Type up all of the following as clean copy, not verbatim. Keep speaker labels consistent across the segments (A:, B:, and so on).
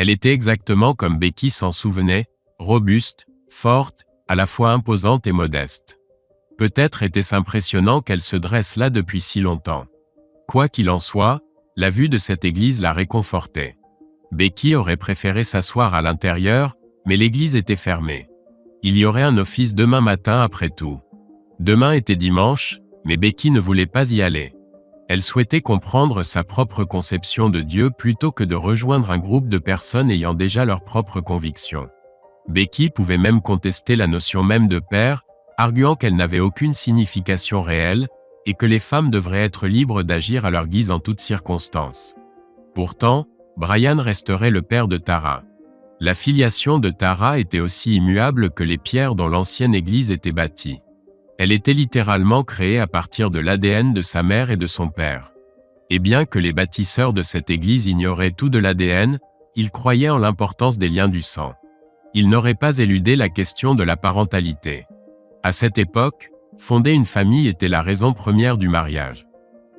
A: Elle était exactement comme Becky s'en souvenait, robuste, forte, à la fois imposante et modeste. Peut-être était-ce impressionnant qu'elle se dresse là depuis si longtemps. Quoi qu'il en soit, la vue de cette église la réconfortait. Becky aurait préféré s'asseoir à l'intérieur, mais l'église était fermée. Il y aurait un office demain matin après tout. Demain était dimanche, mais Becky ne voulait pas y aller. Elle souhaitait comprendre sa propre conception de Dieu plutôt que de rejoindre un groupe de personnes ayant déjà leurs propres convictions. Becky pouvait même contester la notion même de père, arguant qu'elle n'avait aucune signification réelle, et que les femmes devraient être libres d'agir à leur guise en toutes circonstances. Pourtant, Brian resterait le père de Tara. La filiation de Tara était aussi immuable que les pierres dont l'ancienne église était bâtie. Elle était littéralement créée à partir de l'ADN de sa mère et de son père. Et bien que les bâtisseurs de cette église ignoraient tout de l'ADN, ils croyaient en l'importance des liens du sang. Ils n'auraient pas éludé la question de la parentalité. À cette époque, fonder une famille était la raison première du mariage.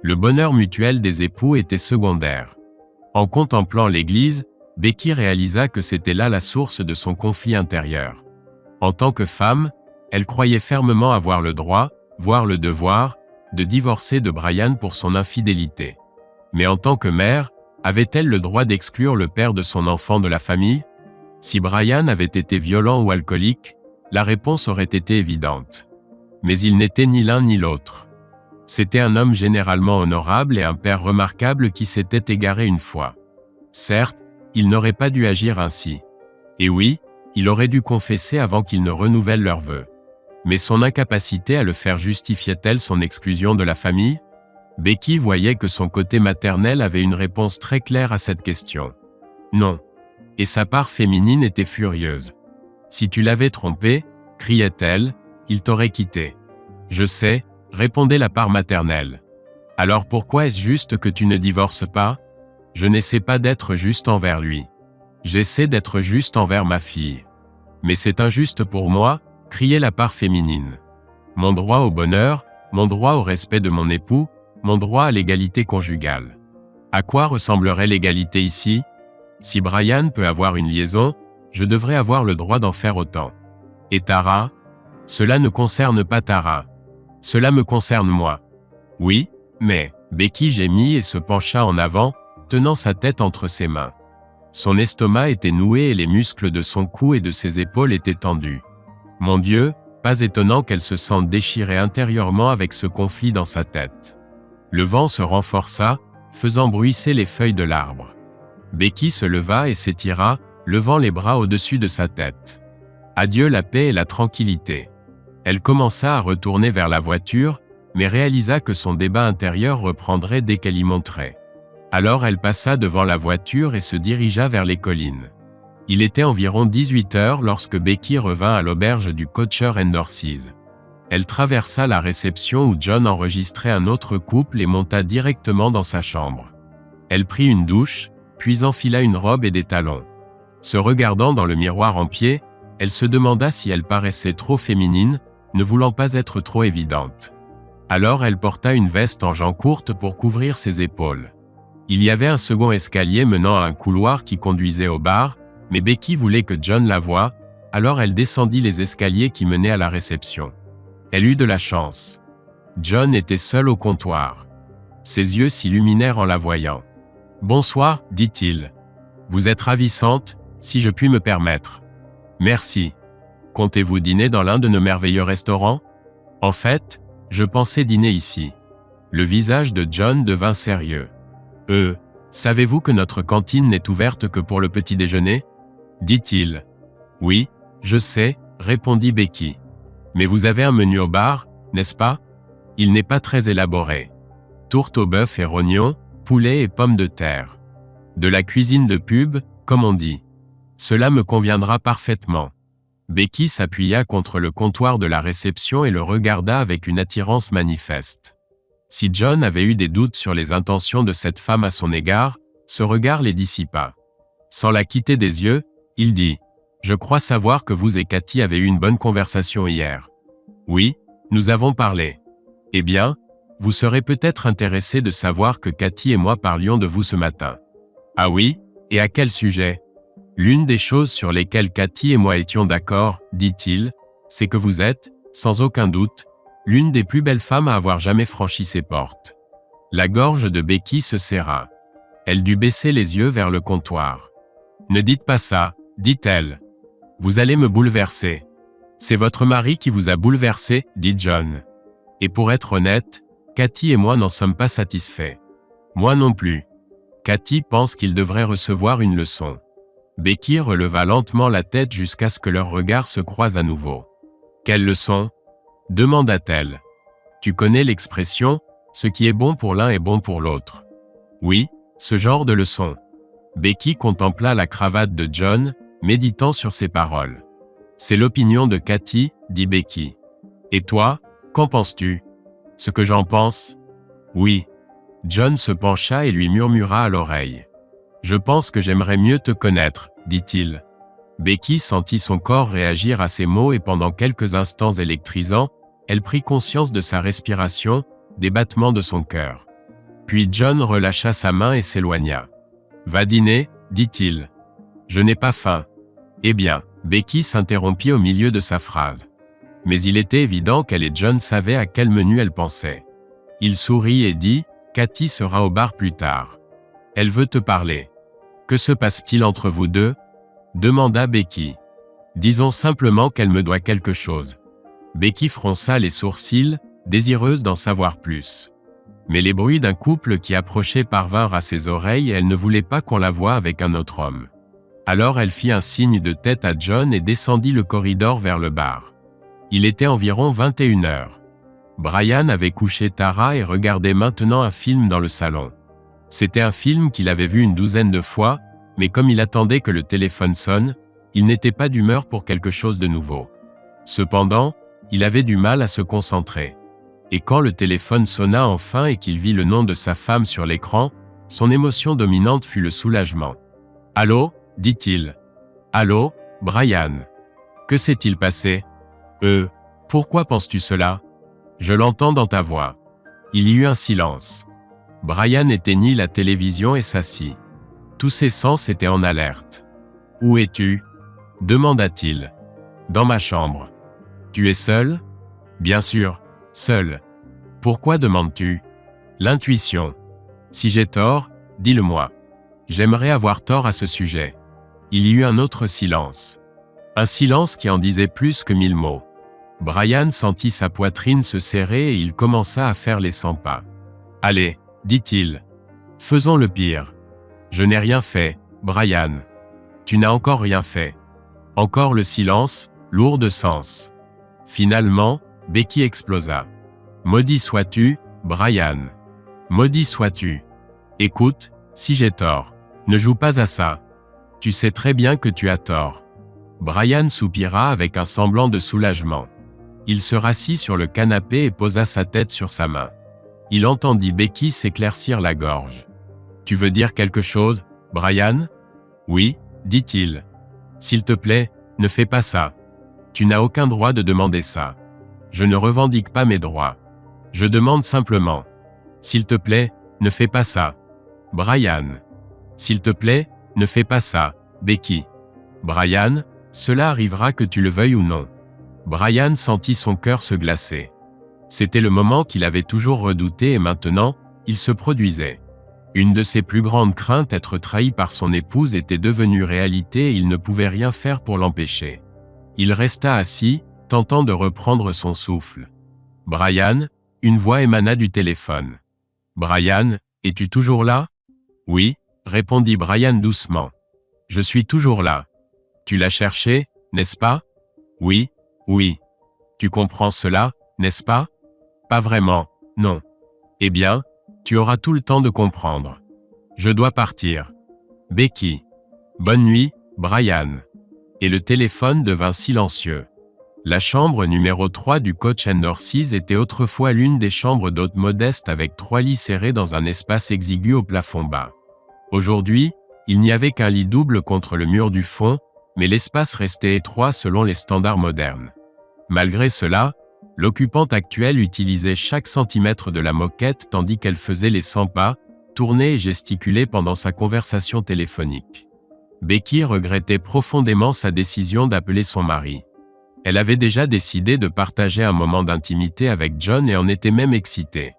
A: Le bonheur mutuel des époux était secondaire. En contemplant l'église, Becky réalisa que c'était là la source de son conflit intérieur. En tant que femme, elle croyait fermement avoir le droit, voire le devoir, de divorcer de Brian pour son infidélité. Mais en tant que mère, avait-elle le droit d'exclure le père de son enfant de la famille? Si Brian avait été violent ou alcoolique, la réponse aurait été évidente. Mais il n'était ni l'un ni l'autre. C'était un homme généralement honorable et un père remarquable qui s'était égaré une fois. Certes, il n'aurait pas dû agir ainsi. Et oui, il aurait dû confesser avant qu'il ne renouvelle leurs vœux. Mais son incapacité à le faire justifiait-elle son exclusion de la famille? Becky voyait que son côté maternel avait une réponse très claire à cette question. Non. Et sa part féminine était furieuse. Si tu l'avais trompé, criait-elle, il t'aurait quitté. Je sais, répondait la part maternelle. Alors pourquoi est-ce juste que tu ne divorces pas? Je n'essaie pas d'être juste envers lui. J'essaie d'être juste envers ma fille. Mais c'est injuste pour moi, criait la part féminine. Mon droit au bonheur, mon droit au respect de mon époux, mon droit à l'égalité conjugale. À quoi ressemblerait l'égalité ici? Si Brian peut avoir une liaison, je devrais avoir le droit d'en faire autant. Et Tara? Cela ne concerne pas Tara. Cela me concerne moi. Oui, mais, Becky gémit et se pencha en avant, tenant sa tête entre ses mains. Son estomac était noué et les muscles de son cou et de ses épaules étaient tendus. Mon Dieu, pas étonnant qu'elle se sente déchirée intérieurement avec ce conflit dans sa tête. Le vent se renforça, faisant bruisser les feuilles de l'arbre. Becky se leva et s'étira, levant les bras au-dessus de sa tête. Adieu la paix et la tranquillité. Elle commença à retourner vers la voiture, mais réalisa que son débat intérieur reprendrait dès qu'elle y monterait. Alors elle passa devant la voiture et se dirigea vers les collines. Il était environ 18 heures lorsque Becky revint à l'auberge du Cocher & Dorsey's. Elle traversa la réception où John enregistrait un autre couple et monta directement dans sa chambre. Elle prit une douche, puis enfila une robe et des talons. Se regardant dans le miroir en pied, elle se demanda si elle paraissait trop féminine, ne voulant pas être trop évidente. Alors elle porta une veste en jans courtes pour couvrir ses épaules. Il y avait un second escalier menant à un couloir qui conduisait au bar, mais Becky voulait que John la voie, alors elle descendit les escaliers qui menaient à la réception. Elle eut de la chance. John était seul au comptoir. Ses yeux s'illuminèrent en la voyant. « Bonsoir, dit-il. Vous êtes ravissante, si je puis me permettre. Merci. Comptez-vous dîner dans l'un de nos merveilleux restaurants? En fait, je pensais dîner ici. » Le visage de John devint sérieux. « Savez-vous que notre cantine n'est ouverte que pour le petit déjeuner? » dit-il. « Oui, je sais, répondit Becky. Mais vous avez un menu au bar, n'est-ce pas? Il n'est pas très élaboré. Tourte au bœuf et rognons, poulet et pommes de terre. De la cuisine de pub, comme on dit. Cela me conviendra parfaitement. » Becky s'appuya contre le comptoir de la réception et le regarda avec une attirance manifeste. Si John avait eu des doutes sur les intentions de cette femme à son égard, ce regard les dissipa. Sans la quitter des yeux, il dit « Je crois savoir que vous et Cathy avez eu une bonne conversation hier. » « Oui, nous avons parlé. » « Eh bien, vous serez peut-être intéressé de savoir que Cathy et moi parlions de vous ce matin. » « Ah oui, et à quel sujet? » L'une des choses sur lesquelles Cathy et moi étions d'accord, dit-il, c'est que vous êtes, sans aucun doute, l'une des plus belles femmes à avoir jamais franchi ces portes. La gorge de Becky se serra. Elle dut baisser les yeux vers le comptoir. Ne dites pas ça, dit-elle. Vous allez me bouleverser. C'est votre mari qui vous a bouleversé, dit John. Et pour être honnête, Cathy et moi n'en sommes pas satisfaits. Moi non plus. Cathy pense qu'il devrait recevoir une leçon. Becky releva lentement la tête jusqu'à ce que leurs regards se croisent à nouveau. Quelle leçon ? Demanda-t-elle. Tu connais l'expression « ce qui est bon pour l'un est bon pour l'autre ». Oui, ce genre de leçon. Becky contempla la cravate de John, méditant sur ses paroles. C'est l'opinion de Cathy, dit Becky. Et toi, qu'en penses-tu ? Ce que j'en pense ? Oui. John se pencha et lui murmura à l'oreille. Je pense que j'aimerais mieux te connaître, dit-il. Becky sentit son corps réagir à ces mots et pendant quelques instants électrisants, elle prit conscience de sa respiration, des battements de son cœur. Puis John relâcha sa main et s'éloigna. Va dîner, dit-il. Je n'ai pas faim. Eh bien, Becky s'interrompit au milieu de sa phrase. Mais il était évident qu'elle et John savaient à quel menu elle pensait. Il sourit et dit, Cathy sera au bar plus tard. Elle veut te parler. Que se passe-t-il entre vous deux ? Demanda Becky. Disons simplement qu'elle me doit quelque chose. Becky fronça les sourcils, désireuse d'en savoir plus. Mais les bruits d'un couple qui approchait parvinrent à ses oreilles et elle ne voulait pas qu'on la voie avec un autre homme. Alors elle fit un signe de tête à John et descendit le corridor vers le bar. Il était environ 21h. Brian avait couché Tara et regardait maintenant un film dans le salon. C'était un film qu'il avait vu une douzaine de fois, mais comme il attendait que le téléphone sonne, il n'était pas d'humeur pour quelque chose de nouveau. Cependant, il avait du mal à se concentrer. Et quand le téléphone sonna enfin et qu'il vit le nom de sa femme sur l'écran, son émotion dominante fut le soulagement. « Allô ?» dit-il. « Allô, Brian. Que s'est-il passé ? Pourquoi penses-tu cela ? Je l'entends dans ta voix. » Il y eut un silence. Brian éteignit la télévision et s'assit. Tous ses sens étaient en alerte. « Où es-tu ? » demanda-t-il. « Dans ma chambre. »« Tu es seul ? » ?»« Bien sûr, seul. »« Pourquoi demandes-tu ? » ?»« L'intuition. Si j'ai tort, dis-le-moi. J'aimerais avoir tort à ce sujet. » Il y eut un autre silence. Un silence qui en disait plus que 1000 mots. Brian sentit sa poitrine se serrer et il commença à faire les 100 pas. « Allez, dit-il. Faisons le pire. Je n'ai rien fait, Brian. Tu n'as encore rien fait. » Encore le silence, lourd de sens. Finalement, Becky explosa. « Maudit sois-tu, Brian. Maudit sois-tu. Écoute, si j'ai tort, ne joue pas à ça. Tu sais très bien que tu as tort. » Brian soupira avec un semblant de soulagement. Il se rassit sur le canapé et posa sa tête sur sa main. Il entendit Becky s'éclaircir la gorge. « Tu veux dire quelque chose, Brian ? » ?»« Oui, dit-il. S'il te plaît, ne fais pas ça. Tu n'as aucun droit de demander ça. Je ne revendique pas mes droits. Je demande simplement. S'il te plaît, ne fais pas ça. Brian. S'il te plaît, ne fais pas ça, Becky. Brian, cela arrivera que tu le veuilles ou non. Brian sentit son cœur se glacer. C'était le moment qu'il avait toujours redouté et maintenant, il se produisait. Une de ses plus grandes craintes, être trahi par son épouse, était devenue réalité et il ne pouvait rien faire pour l'empêcher. Il resta assis, tentant de reprendre son souffle. « Brian ?» Une voix émana du téléphone. « Brian, es-tu toujours là ?»« Oui, » répondit Brian doucement. « Je suis toujours là. Tu l'as cherché, n'est-ce pas ? » « Oui, oui. Tu comprends cela, n'est-ce pas ? » « Pas vraiment, non. » « Eh bien, tu auras tout le temps de comprendre. Je dois partir. Becky. Bonne nuit, Brian. » Et le téléphone devint silencieux. La chambre numéro 3 du Coach & Dorsey's était autrefois l'une des chambres d'hôtes modestes avec 3 lits serrés dans un espace exigu au plafond bas. Aujourd'hui, il n'y avait qu'un lit double contre le mur du fond, mais l'espace restait étroit selon les standards modernes. Malgré cela, l'occupante actuelle utilisait chaque centimètre de la moquette tandis qu'elle faisait les 100 pas, tournait et gesticulait pendant sa conversation téléphonique. Becky regrettait profondément sa décision d'appeler son mari. Elle avait déjà décidé de partager un moment d'intimité avec John et en était même excitée.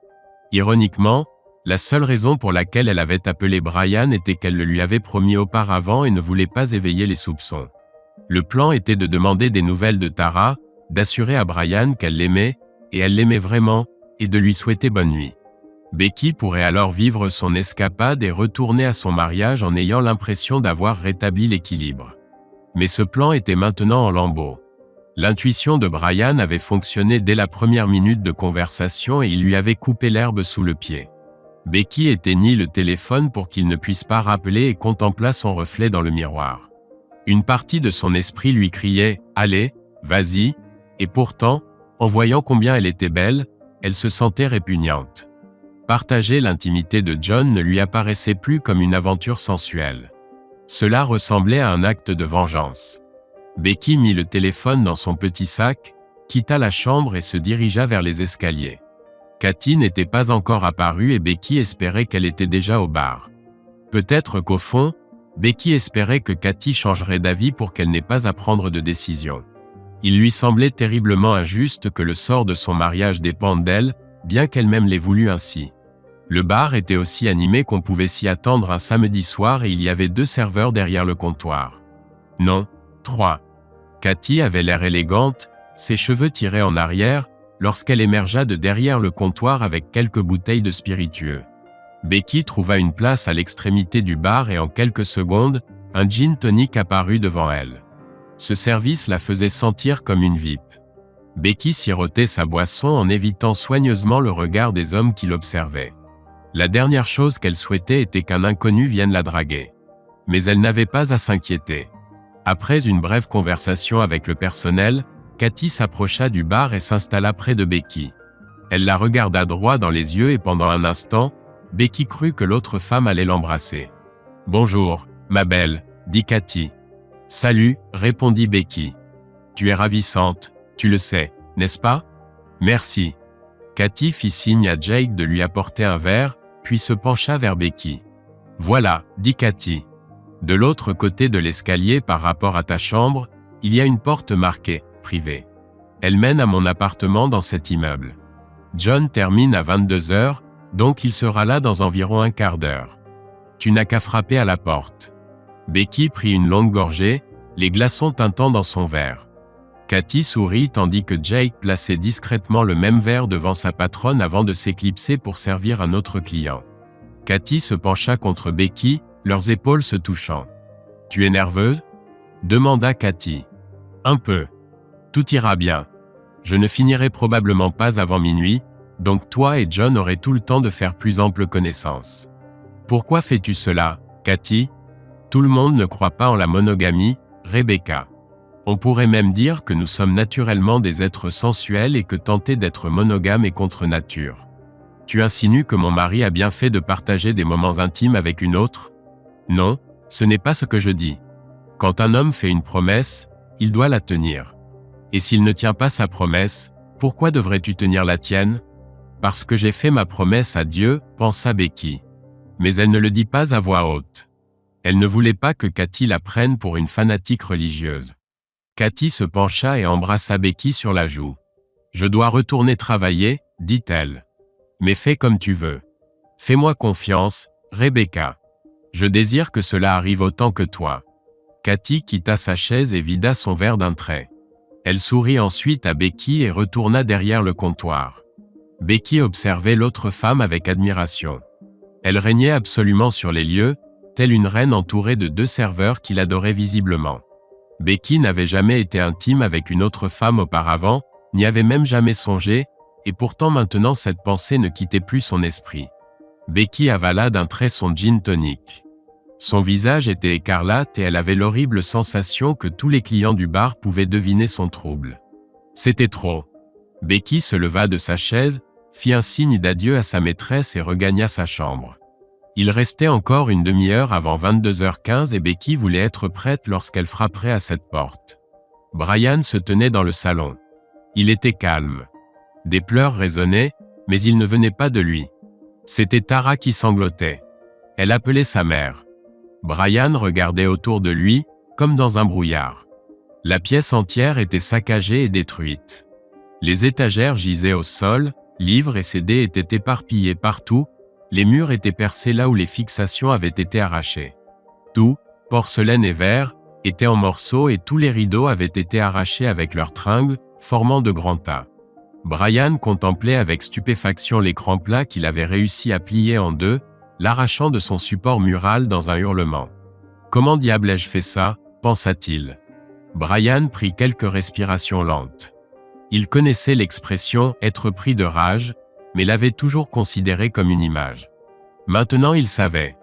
A: Ironiquement, la seule raison pour laquelle elle avait appelé Brian était qu'elle le lui avait promis auparavant et ne voulait pas éveiller les soupçons. Le plan était de demander des nouvelles de Tara, d'assurer à Brian qu'elle l'aimait, et elle l'aimait vraiment, et de lui souhaiter bonne nuit. Becky pourrait alors vivre son escapade et retourner à son mariage en ayant l'impression d'avoir rétabli l'équilibre. Mais ce plan était maintenant en lambeaux. L'intuition de Brian avait fonctionné dès la première minute de conversation et il lui avait coupé l'herbe sous le pied. Becky éteignit le téléphone pour qu'il ne puisse pas rappeler et contempla son reflet dans le miroir. Une partie de son esprit lui criait « Allez, vas-y », et pourtant, en voyant combien elle était belle, elle se sentait répugnante. Partager l'intimité de John ne lui apparaissait plus comme une aventure sensuelle. Cela ressemblait à un acte de vengeance. Becky mit le téléphone dans son petit sac, quitta la chambre et se dirigea vers les escaliers. Cathy n'était pas encore apparue et Becky espérait qu'elle était déjà au bar. Peut-être qu'au fond, Becky espérait que Cathy changerait d'avis pour qu'elle n'ait pas à prendre de décision. Il lui semblait terriblement injuste que le sort de son mariage dépende d'elle, bien qu'elle-même l'ait voulu ainsi. Le bar était aussi animé qu'on pouvait s'y attendre un samedi soir et il y avait 2 serveurs derrière le comptoir. Non, 3. Cathy avait l'air élégante, ses cheveux tirés en arrière, lorsqu'elle émergea de derrière le comptoir avec quelques bouteilles de spiritueux. Becky trouva une place à l'extrémité du bar et en quelques secondes, un gin tonic apparut devant elle. Ce service la faisait sentir comme une VIP. Becky sirotait sa boisson en évitant soigneusement le regard des hommes qui l'observaient. La dernière chose qu'elle souhaitait était qu'un inconnu vienne la draguer. Mais elle n'avait pas à s'inquiéter. Après une brève conversation avec le personnel, Cathy s'approcha du bar et s'installa près de Becky. Elle la regarda droit dans les yeux et pendant un instant, Becky crut que l'autre femme allait l'embrasser. « Bonjour, ma belle, » dit Cathy. « Salut, » répondit Becky. « Tu es ravissante, tu le sais, n'est-ce pas ? » « Merci. » Cathy fit signe à Jake de lui apporter un verre, puis se pencha vers Becky. « Voilà, » dit Cathy. « De l'autre côté de l'escalier par rapport à ta chambre, il y a une porte marquée « Privée ». Elle mène à mon appartement dans cet immeuble. John termine à 22 heures, donc il sera là dans environ un quart d'heure. Tu n'as qu'à frapper à la porte. Becky prit une longue gorgée, les glaçons tintant dans son verre. Cathy sourit tandis que Jake plaçait discrètement le même verre devant sa patronne avant de s'éclipser pour servir un autre client. Cathy se pencha contre Becky, leurs épaules se touchant. « Tu es nerveuse ?» demanda Cathy. « Un peu. Tout ira bien. Je ne finirai probablement pas avant minuit, donc toi et John aurez tout le temps de faire plus ample connaissance. Pourquoi fais-tu cela, Cathy ? Tout le monde ne croit pas en la monogamie, Rebecca. On pourrait même dire que nous sommes naturellement des êtres sensuels et que tenter d'être monogame est contre nature. Tu insinues que mon mari a bien fait de partager des moments intimes avec une autre ? Non, ce n'est pas ce que je dis. Quand un homme fait une promesse, il doit la tenir. Et s'il ne tient pas sa promesse, pourquoi devrais-tu tenir la tienne ? Parce que j'ai fait ma promesse à Dieu, pensa Becky. Mais elle ne le dit pas à voix haute. Elle ne voulait pas que Cathy la prenne pour une fanatique religieuse. Cathy se pencha et embrassa Becky sur la joue. « Je dois retourner travailler, » dit-elle. « Mais fais comme tu veux. Fais-moi confiance, Rebecca. Je désire que cela arrive autant que toi. » Cathy quitta sa chaise et vida son verre d'un trait. Elle sourit ensuite à Becky et retourna derrière le comptoir. Becky observait l'autre femme avec admiration. Elle régnait absolument sur les lieux, telle une reine entourée de 2 serveurs qui l'adoraient visiblement. Becky n'avait jamais été intime avec une autre femme auparavant, n'y avait même jamais songé, et pourtant maintenant cette pensée ne quittait plus son esprit. Becky avala d'un trait son gin tonic. Son visage était écarlate et elle avait l'horrible sensation que tous les clients du bar pouvaient deviner son trouble. C'était trop. Becky se leva de sa chaise, fit un signe d'adieu à sa maîtresse et regagna sa chambre. Il restait encore une demi-heure avant 22h15 et Becky voulait être prête lorsqu'elle frapperait à cette porte. Brian se tenait dans le salon. Il était calme. Des pleurs résonnaient, mais ils ne venaient pas de lui. C'était Tara qui sanglotait. Elle appelait sa mère. Brian regardait autour de lui, comme dans un brouillard. La pièce entière était saccagée et détruite. Les étagères gisaient au sol, livres et CD étaient éparpillés partout, les murs étaient percés là où les fixations avaient été arrachées. Tout, porcelaine et verre, était en morceaux et tous les rideaux avaient été arrachés avec leurs tringles, formant de grands tas. Brian contemplait avec stupéfaction l'écran plat qu'il avait réussi à plier en deux, l'arrachant de son support mural dans un hurlement. « Comment diable ai-je fait ça ?» pensa-t-il. Brian prit quelques respirations lentes. Il connaissait l'expression « être pris de rage », mais l'avait toujours considérée comme une image. Maintenant il savait.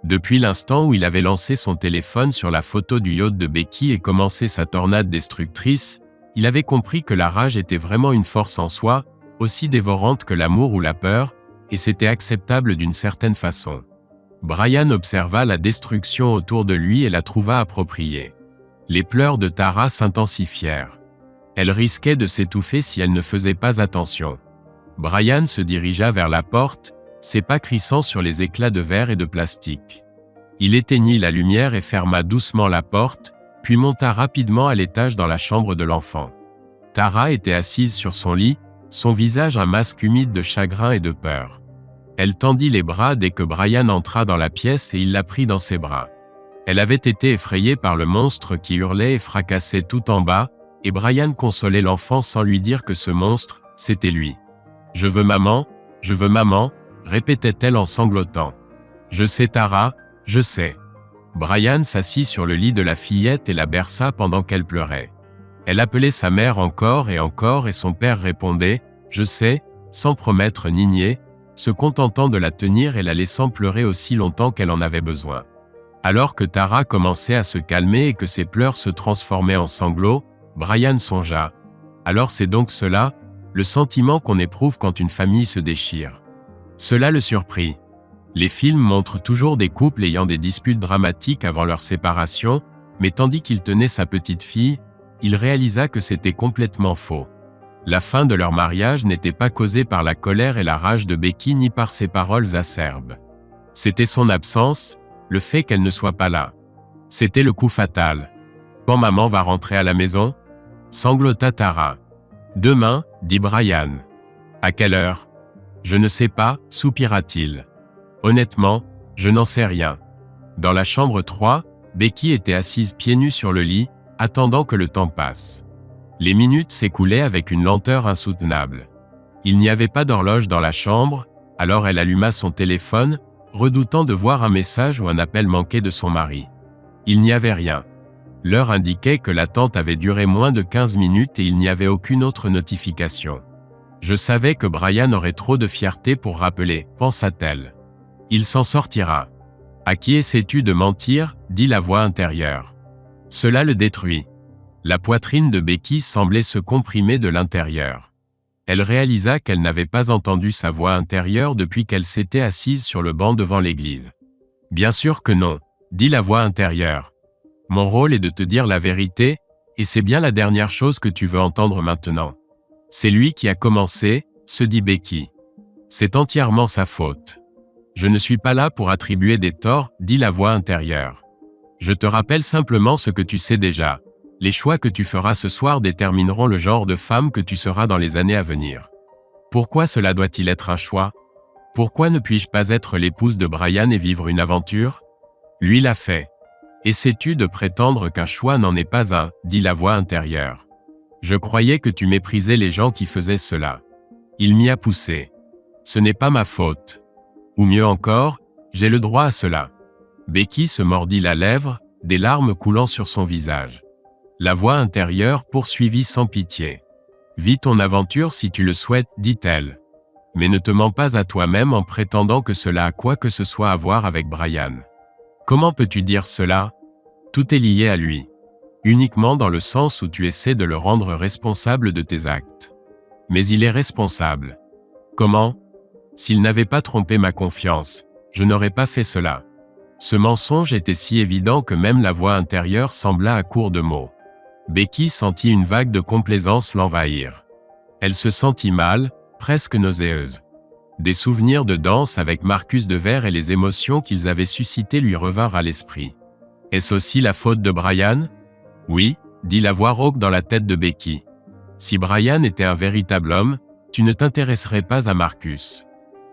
A: Depuis l'instant où il avait lancé son téléphone sur la photo du yacht de Becky et commencé sa tornade destructrice, il avait compris que la rage était vraiment une force en soi, aussi dévorante que l'amour ou la peur, et c'était acceptable d'une certaine façon. Brian observa la destruction autour de lui et la trouva appropriée. Les pleurs de Tara s'intensifièrent. Elle risquait de s'étouffer si elle ne faisait pas attention. Brian se dirigea vers la porte, ses pas crissant sur les éclats de verre et de plastique. Il éteignit la lumière et ferma doucement la porte, puis monta rapidement à l'étage dans la chambre de l'enfant. Tara était assise sur son lit, son visage un masque humide de chagrin et de peur. Elle tendit les bras dès que Brian entra dans la pièce et il la prit dans ses bras. Elle avait été effrayée par le monstre qui hurlait et fracassait tout en bas, et Brian consolait l'enfant sans lui dire que ce monstre, c'était lui. « Je veux maman, répétait-elle en sanglotant. « Je sais Tara, je sais. » Brian s'assit sur le lit de la fillette et la berça pendant qu'elle pleurait. Elle appelait sa mère encore et son père répondait « Je sais », sans promettre ni nier, se contentant de la tenir et la laissant pleurer aussi longtemps qu'elle en avait besoin. Alors que Tara commençait à se calmer et que ses pleurs se transformaient en sanglots, Brian songea. Alors c'est donc cela, le sentiment qu'on éprouve quand une famille se déchire. Cela le surprit. Les films montrent toujours des couples ayant des disputes dramatiques avant leur séparation, mais tandis qu'il tenait sa petite fille, il réalisa que c'était complètement faux. La fin de leur mariage n'était pas causée par la colère et la rage de Becky ni par ses paroles acerbes. C'était son absence, le fait qu'elle ne soit pas là. C'était le coup fatal. « Quand maman va rentrer à la maison ?» sanglota Tara. « Demain, » dit Brian. « À quelle heure ?»« Je ne sais pas, » soupira-t-il. « Honnêtement, je n'en sais rien. » Dans la chambre 3, Becky était assise pieds nus sur le lit, attendant que le temps passe. Les minutes s'écoulaient avec une lenteur insoutenable. Il n'y avait pas d'horloge dans la chambre, alors elle alluma son téléphone, redoutant de voir un message ou un appel manqué de son mari. Il n'y avait rien. L'heure indiquait que l'attente avait duré moins de 15 minutes et il n'y avait aucune autre notification. Je savais que Brian aurait trop de fierté pour rappeler, pensa-t-elle. Il s'en sortira. À qui essaies-tu de mentir, dit la voix intérieure. Cela le détruit. La poitrine de Becky semblait se comprimer de l'intérieur. Elle réalisa qu'elle n'avait pas entendu sa voix intérieure depuis qu'elle s'était assise sur le banc devant l'église. Bien sûr que non, dit la voix intérieure. Mon rôle est de te dire la vérité, et c'est bien la dernière chose que tu veux entendre maintenant. C'est lui qui a commencé, se dit Becky. C'est entièrement sa faute. Je ne suis pas là pour attribuer des torts, dit la voix intérieure. Je te rappelle simplement ce que tu sais déjà. Les choix que tu feras ce soir détermineront le genre de femme que tu seras dans les années à venir. Pourquoi cela doit-il être un choix? Pourquoi ne puis-je pas être l'épouse de Brian et vivre une aventure? Lui l'a fait. Essaies-tu de prétendre qu'un choix n'en est pas un, dit la voix intérieure. Je croyais que tu méprisais les gens qui faisaient cela. Il m'y a poussé. Ce n'est pas ma faute. Ou mieux encore, j'ai le droit à cela. Becky se mordit la lèvre, des larmes coulant sur son visage. La voix intérieure poursuivit sans pitié. Vis ton aventure si tu le souhaites, dit-elle. Mais ne te mens pas à toi-même en prétendant que cela a quoi que ce soit à voir avec Brian. Comment peux-tu dire cela? Tout est lié à lui. Uniquement dans le sens où tu essaies de le rendre responsable de tes actes. Mais il est responsable. Comment? S'il n'avait pas trompé ma confiance, je n'aurais pas fait cela. Ce mensonge était si évident que même la voix intérieure sembla à court de mots. Becky sentit une vague de complaisance l'envahir. Elle se sentit mal, presque nauséeuse. Des souvenirs de danse avec Marcus Devers et les émotions qu'ils avaient suscitées lui revinrent à l'esprit. Est-ce aussi la faute de Brian? Oui, dit la voix rauque dans la tête de Becky. Si Brian était un véritable homme, tu ne t'intéresserais pas à Marcus.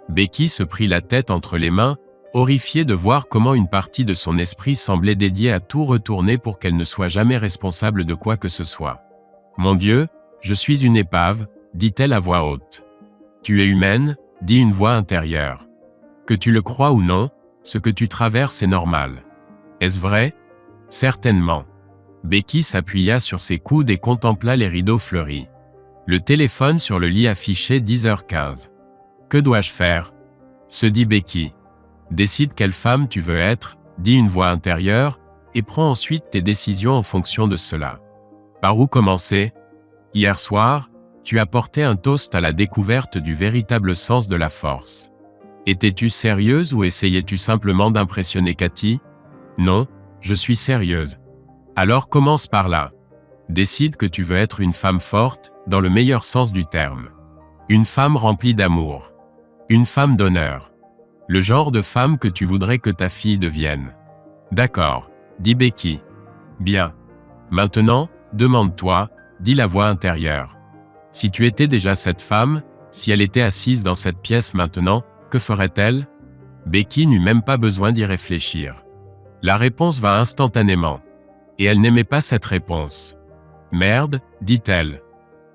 A: Becky se prit la tête entre les mains, horrifiée de voir comment une partie de son esprit semblait dédiée à tout retourner pour qu'elle ne soit jamais responsable de quoi que ce soit. Mon Dieu, je suis une épave, dit-elle à voix haute. Tu es humaine, dit une voix intérieure. Que tu le crois ou non, ce que tu traverses est normal. Est-ce vrai? Certainement. Becky s'appuya sur ses coudes et contempla les rideaux fleuris. Le téléphone sur le lit affichait 10h15. Que dois-je faire? Se dit Becky. Décide quelle femme tu veux être, dit une voix intérieure, et prends ensuite tes décisions en fonction de cela. Par où commencer? Hier soir, tu as porté un toast à la découverte du véritable sens de la force. Étais-tu sérieuse ou essayais-tu simplement d'impressionner Cathy? Non, je suis sérieuse. Alors commence par là. Décide que tu veux être une femme forte, dans le meilleur sens du terme. Une femme remplie d'amour. Une femme d'honneur. Le genre de femme que tu voudrais que ta fille devienne. D'accord, dit Becky. Bien. Maintenant, demande-toi, dit la voix intérieure. Si tu étais déjà cette femme, si elle était assise dans cette pièce maintenant, que ferait-elle? Becky n'eut même pas besoin d'y réfléchir. La réponse vint instantanément. Et elle n'aimait pas cette réponse. Merde, dit-elle.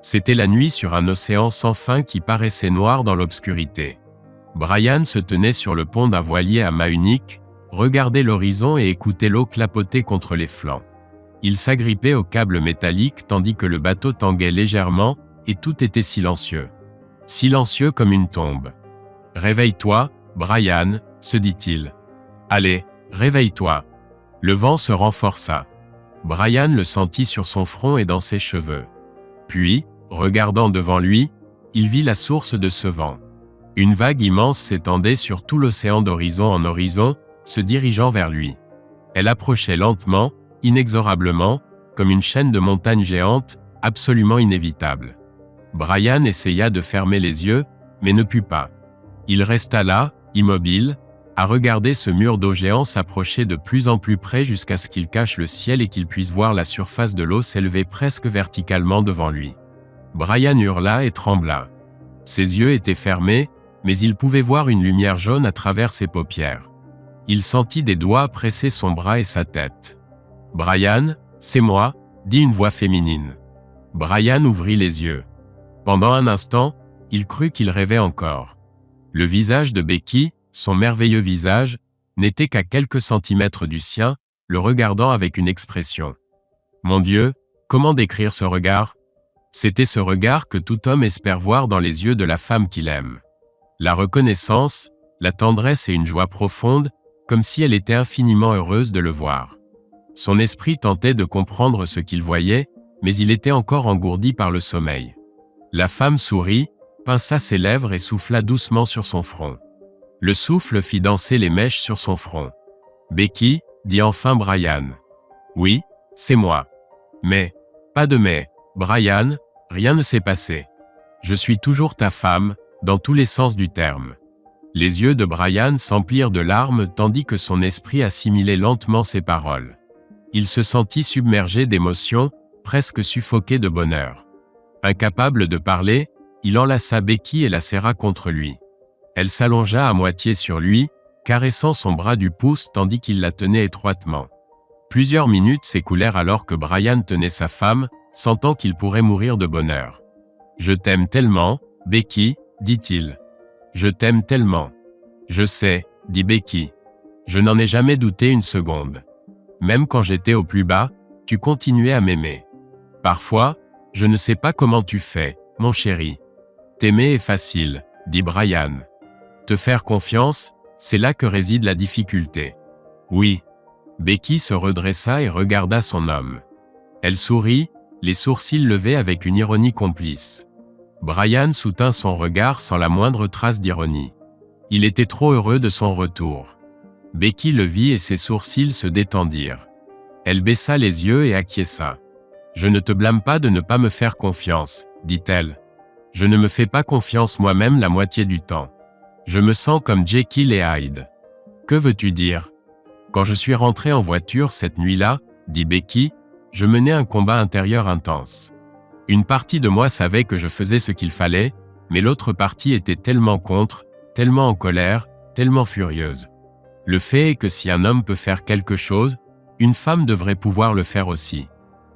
A: C'était la nuit sur un océan sans fin qui paraissait noir dans l'obscurité. Brian se tenait sur le pont d'un voilier à mât unique, regardait l'horizon et écoutait l'eau clapoter contre les flancs. Il s'agrippait au câble métallique tandis que le bateau tanguait légèrement, et tout était silencieux. Silencieux comme une tombe. « Réveille-toi, Brian, se dit-il. Allez, réveille-toi. » Le vent se renforça. Brian le sentit sur son front et dans ses cheveux. Puis, regardant devant lui, il vit la source de ce vent. Une vague immense s'étendait sur tout l'océan d'horizon en horizon, se dirigeant vers lui. Elle approchait lentement, inexorablement, comme une chaîne de montagnes géantes, absolument inévitable. Brian essaya de fermer les yeux, mais ne put pas. Il resta là, immobile, à regarder ce mur d'eau géant s'approcher de plus en plus près jusqu'à ce qu'il cache le ciel et qu'il puisse voir la surface de l'eau s'élever presque verticalement devant lui. Brian hurla et trembla. Ses yeux étaient fermés, mais il pouvait voir une lumière jaune à travers ses paupières. Il sentit des doigts presser son bras et sa tête. « Brian, c'est moi », dit une voix féminine. Brian ouvrit les yeux. Pendant un instant, il crut qu'il rêvait encore. Le visage de Becky, son merveilleux visage, n'était qu'à quelques centimètres du sien, le regardant avec une expression. Mon Dieu, comment décrire ce regard? C'était ce regard que tout homme espère voir dans les yeux de la femme qu'il aime. La reconnaissance, la tendresse et une joie profonde, comme si elle était infiniment heureuse de le voir. Son esprit tentait de comprendre ce qu'il voyait, mais il était encore engourdi par le sommeil. La femme sourit, pinça ses lèvres et souffla doucement sur son front. Le souffle fit danser les mèches sur son front. « Becky, dit enfin Brian. Oui, c'est moi. Mais, pas de mais, Brian, rien ne s'est passé. Je suis toujours ta femme, dans tous les sens du terme. » Les yeux de Brian s'emplirent de larmes tandis que son esprit assimilait lentement ces paroles. Il se sentit submergé d'émotions, presque suffoqué de bonheur. Incapable de parler, il enlaça Becky et la serra contre lui. Elle s'allongea à moitié sur lui, caressant son bras du pouce tandis qu'il la tenait étroitement. Plusieurs minutes s'écoulèrent alors que Brian tenait sa femme, sentant qu'il pourrait mourir de bonheur. « Je t'aime tellement, Becky, dit-il. Je t'aime tellement. Je sais, dit Becky. Je n'en ai jamais douté une seconde. Même quand j'étais au plus bas, tu continuais à m'aimer. Parfois, je ne sais pas comment tu fais, mon chéri. T'aimer est facile, dit Brian. Te faire confiance, c'est là que réside la difficulté. Oui. Becky se redressa et regarda son homme. Elle sourit, les sourcils levés avec une ironie complice. Brian soutint son regard sans la moindre trace d'ironie. Il était trop heureux de son retour. Becky le vit et ses sourcils se détendirent. Elle baissa les yeux et acquiesça. « Je ne te blâme pas de ne pas me faire confiance, dit-elle. Je ne me fais pas confiance moi-même la moitié du temps. Je me sens comme Jekyll et Hyde. Que veux-tu dire? Quand je suis rentré en voiture cette nuit-là, dit Becky, je menais un combat intérieur intense. Une partie de moi savait que je faisais ce qu'il fallait, mais l'autre partie était tellement contre, tellement en colère, tellement furieuse. Le fait est que si un homme peut faire quelque chose, une femme devrait pouvoir le faire aussi.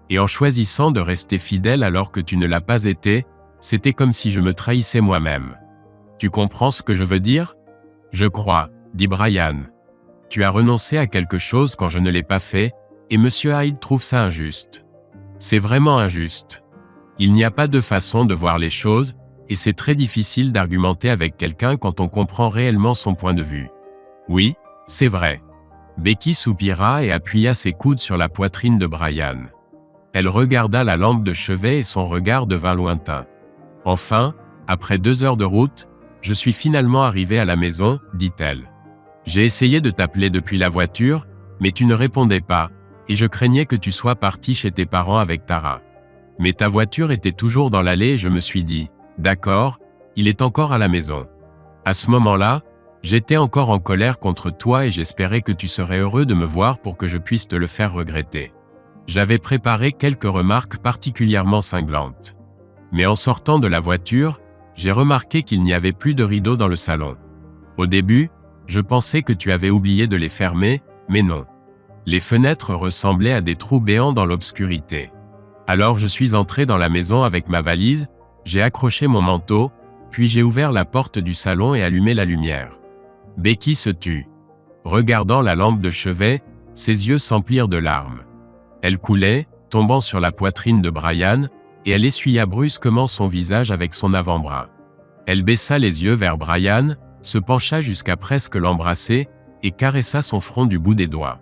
A: Et en choisissant de rester fidèle alors que tu ne l'as pas été, c'était comme si je me trahissais moi-même. Tu comprends ce que je veux dire? Je crois, dit Brian. Tu as renoncé à quelque chose quand je ne l'ai pas fait, et Monsieur Hyde trouve ça injuste. C'est vraiment injuste. Il n'y a pas de façon de voir les choses, et c'est très difficile d'argumenter avec quelqu'un quand on comprend réellement son point de vue. Oui, c'est vrai. Becky soupira et appuya ses coudes sur la poitrine de Brian. Elle regarda la lampe de chevet et son regard devint lointain. Enfin, après 2 heures de route, je suis finalement arrivée à la maison, dit-elle. J'ai essayé de t'appeler depuis la voiture, mais tu ne répondais pas, et je craignais que tu sois parti chez tes parents avec Tara. Mais ta voiture était toujours dans l'allée et je me suis dit, d'accord, il est encore à la maison. À ce moment-là, j'étais encore en colère contre toi et j'espérais que tu serais heureux de me voir pour que je puisse te le faire regretter. J'avais préparé quelques remarques particulièrement cinglantes. Mais en sortant de la voiture, j'ai remarqué qu'il n'y avait plus de rideaux dans le salon. Au début, je pensais que tu avais oublié de les fermer, mais non. Les fenêtres ressemblaient à des trous béants dans l'obscurité. Alors je suis entré dans la maison avec ma valise, j'ai accroché mon manteau, puis j'ai ouvert la porte du salon et allumé la lumière. Becky se tut. Regardant la lampe de chevet, ses yeux s'emplirent de larmes. Elle coulait, tombant sur la poitrine de Brian, et elle essuya brusquement son visage avec son avant-bras. Elle baissa les yeux vers Brian, se pencha jusqu'à presque l'embrasser, et caressa son front du bout des doigts.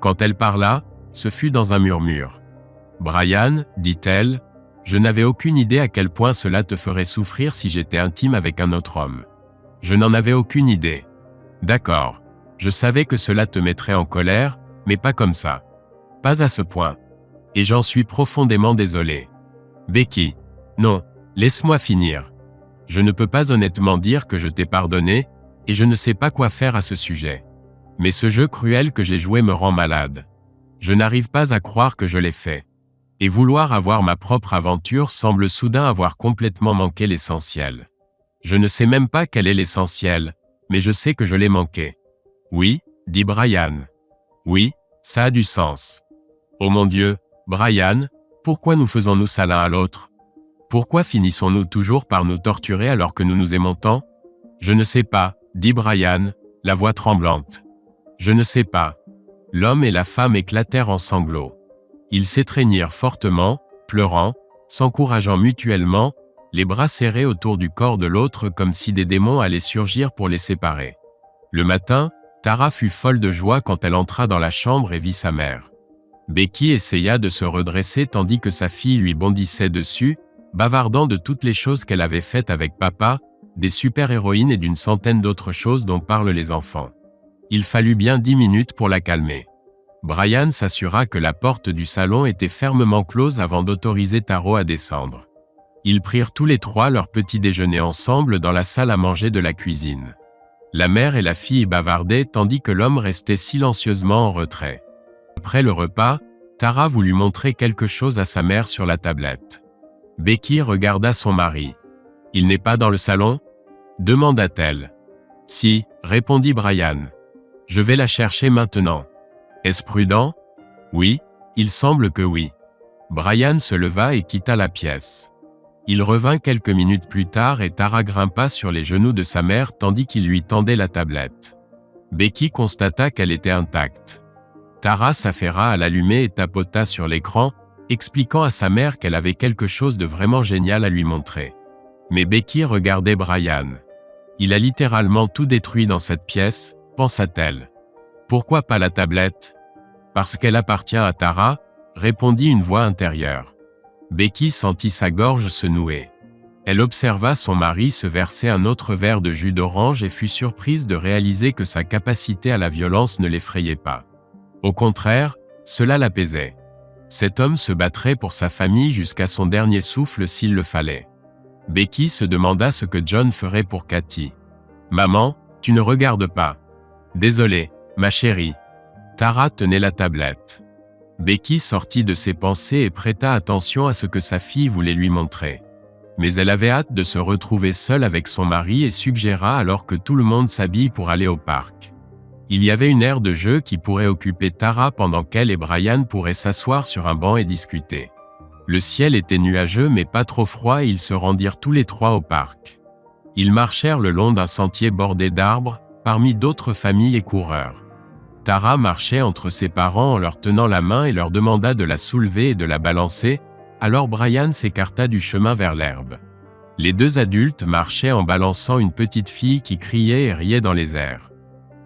A: Quand elle parla, ce fut dans un murmure. « Brian, dit-elle, je n'avais aucune idée à quel point cela te ferait souffrir si j'étais intime avec un autre homme. Je n'en avais aucune idée. D'accord, je savais que cela te mettrait en colère, mais pas comme ça. Pas à ce point. Et j'en suis profondément désolé. Becky, non, laisse-moi finir. Je ne peux pas honnêtement dire que je t'ai pardonné, et je ne sais pas quoi faire à ce sujet. Mais ce jeu cruel que j'ai joué me rend malade. Je n'arrive pas à croire que je l'ai fait. Et vouloir avoir ma propre aventure semble soudain avoir complètement manqué l'essentiel. Je ne sais même pas quel est l'essentiel, mais je sais que je l'ai manqué. Oui, dit Brian. Oui, ça a du sens. Oh mon Dieu, Brian, pourquoi nous faisons-nous ça l'un à l'autre? Pourquoi finissons-nous toujours par nous torturer alors que nous nous aimons tant? Je ne sais pas, dit Brian, la voix tremblante. Je ne sais pas. L'homme et la femme éclatèrent en sanglots. Ils s'étreignirent fortement, pleurant, s'encourageant mutuellement, les bras serrés autour du corps de l'autre comme si des démons allaient surgir pour les séparer. Le matin, Tara fut folle de joie quand elle entra dans la chambre et vit sa mère. Becky essaya de se redresser tandis que sa fille lui bondissait dessus, bavardant de toutes les choses qu'elle avait faites avec papa, des super-héroïnes et d'une centaine d'autres choses dont parlent les enfants. Il fallut bien 10 minutes pour la calmer. Brian s'assura que la porte du salon était fermement close avant d'autoriser Taro à descendre. Ils prirent tous les trois leur petit déjeuner ensemble dans la salle à manger de la cuisine. La mère et la fille bavardaient tandis que l'homme restait silencieusement en retrait. Après le repas, Tara voulut montrer quelque chose à sa mère sur la tablette. Becky regarda son mari. « Il n'est pas dans le salon ?» demanda-t-elle. « Si, répondit Brian. Je vais la chercher maintenant. Est-ce prudent? Oui, il semble que oui. » Brian se leva et quitta la pièce. Il revint quelques minutes plus tard et Tara grimpa sur les genoux de sa mère tandis qu'il lui tendait la tablette. Becky constata qu'elle était intacte. Tara s'affaira à l'allumer et tapota sur l'écran, expliquant à sa mère qu'elle avait quelque chose de vraiment génial à lui montrer. Mais Becky regardait Brian. Il a littéralement tout détruit dans cette pièce, pensa-t-elle. Pourquoi pas la tablette? Parce qu'elle appartient à Tara, répondit une voix intérieure. Becky sentit sa gorge se nouer. Elle observa son mari se verser un autre verre de jus d'orange et fut surprise de réaliser que sa capacité à la violence ne l'effrayait pas. Au contraire, cela l'apaisait. Cet homme se battrait pour sa famille jusqu'à son dernier souffle s'il le fallait. Becky se demanda ce que John ferait pour Cathy. Maman, tu ne regardes pas. Désolé, ma chérie. Tara tenait la tablette. Becky sortit de ses pensées et prêta attention à ce que sa fille voulait lui montrer. Mais elle avait hâte de se retrouver seule avec son mari et suggéra alors que tout le monde s'habille pour aller au parc. Il y avait une aire de jeu qui pourrait occuper Tara pendant qu'elle et Brian pourraient s'asseoir sur un banc et discuter. Le ciel était nuageux mais pas trop froid et ils se rendirent tous les trois au parc. Ils marchèrent le long d'un sentier bordé d'arbres, parmi d'autres familles et coureurs. Tara marchait entre ses parents en leur tenant la main et leur demanda de la soulever et de la balancer, alors Brian s'écarta du chemin vers l'herbe. Les deux adultes marchaient en balançant une petite fille qui criait et riait dans les airs.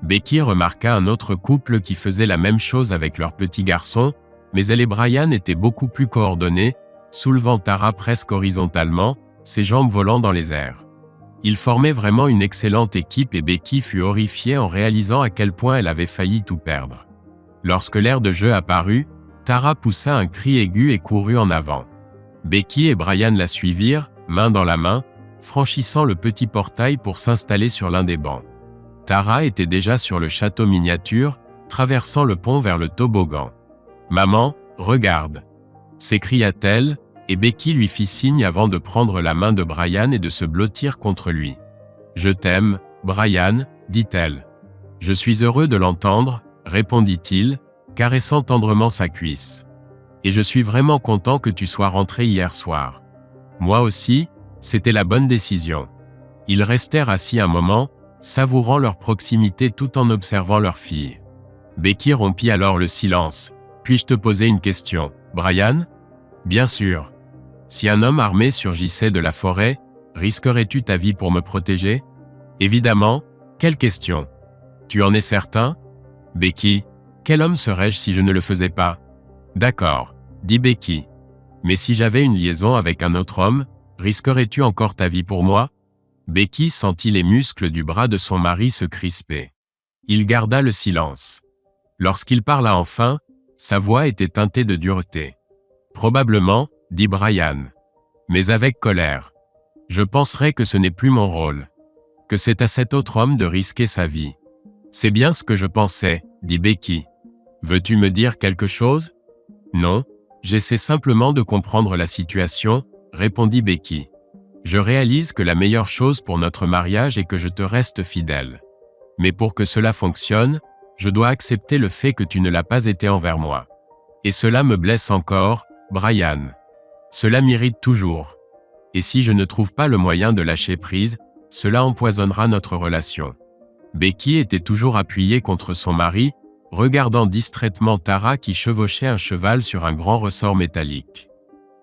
A: Becky remarqua un autre couple qui faisait la même chose avec leur petit garçon, mais elle et Brian étaient beaucoup plus coordonnés, soulevant Tara presque horizontalement, ses jambes volant dans les airs. Ils formaient vraiment une excellente équipe et Becky fut horrifiée en réalisant à quel point elle avait failli tout perdre. Lorsque l'aire de jeu apparut, Tara poussa un cri aigu et courut en avant. Becky et Brian la suivirent, main dans la main, franchissant le petit portail pour s'installer sur l'un des bancs. Tara était déjà sur le château miniature, traversant le pont vers le toboggan. « Maman, regarde !» s'écria-t-elle, et Becky lui fit signe avant de prendre la main de Brian et de se blottir contre lui. « Je t'aime, Brian, dit-elle. »« Je suis heureux de l'entendre, » répondit-il, caressant tendrement sa cuisse. « Et je suis vraiment content que tu sois rentré hier soir. »« Moi aussi, c'était la bonne décision. » Ils restèrent assis un moment, savourant leur proximité tout en observant leur fille. Becky rompit alors le silence. « Puis-je te poser une question, Brian ?»« Bien sûr. Si un homme armé surgissait de la forêt, risquerais-tu ta vie pour me protéger ?»« Évidemment. Quelle question ? Tu en es certain ? » Becky, quel homme serais-je si je ne le faisais pas ? D'accord, dit Becky. Mais si j'avais une liaison avec un autre homme, risquerais-tu encore ta vie pour moi ? Becky sentit les muscles du bras de son mari se crisper. Il garda le silence. Lorsqu'il parla enfin, sa voix était teintée de dureté. Probablement, dit Brian. Mais avec colère. Je penserais que ce n'est plus mon rôle. Que c'est à cet autre homme de risquer sa vie. C'est bien ce que je pensais, dit Becky. Veux-tu me dire quelque chose ? Non, j'essaie simplement de comprendre la situation, répondit Becky. Je réalise que la meilleure chose pour notre mariage est que je te reste fidèle. Mais pour que cela fonctionne, je dois accepter le fait que tu ne l'as pas été envers moi. Et cela me blesse encore, Brian. Cela m'irrite toujours. Et si je ne trouve pas le moyen de lâcher prise, cela empoisonnera notre relation. Becky était toujours appuyée contre son mari, regardant distraitement Tara qui chevauchait un cheval sur un grand ressort métallique.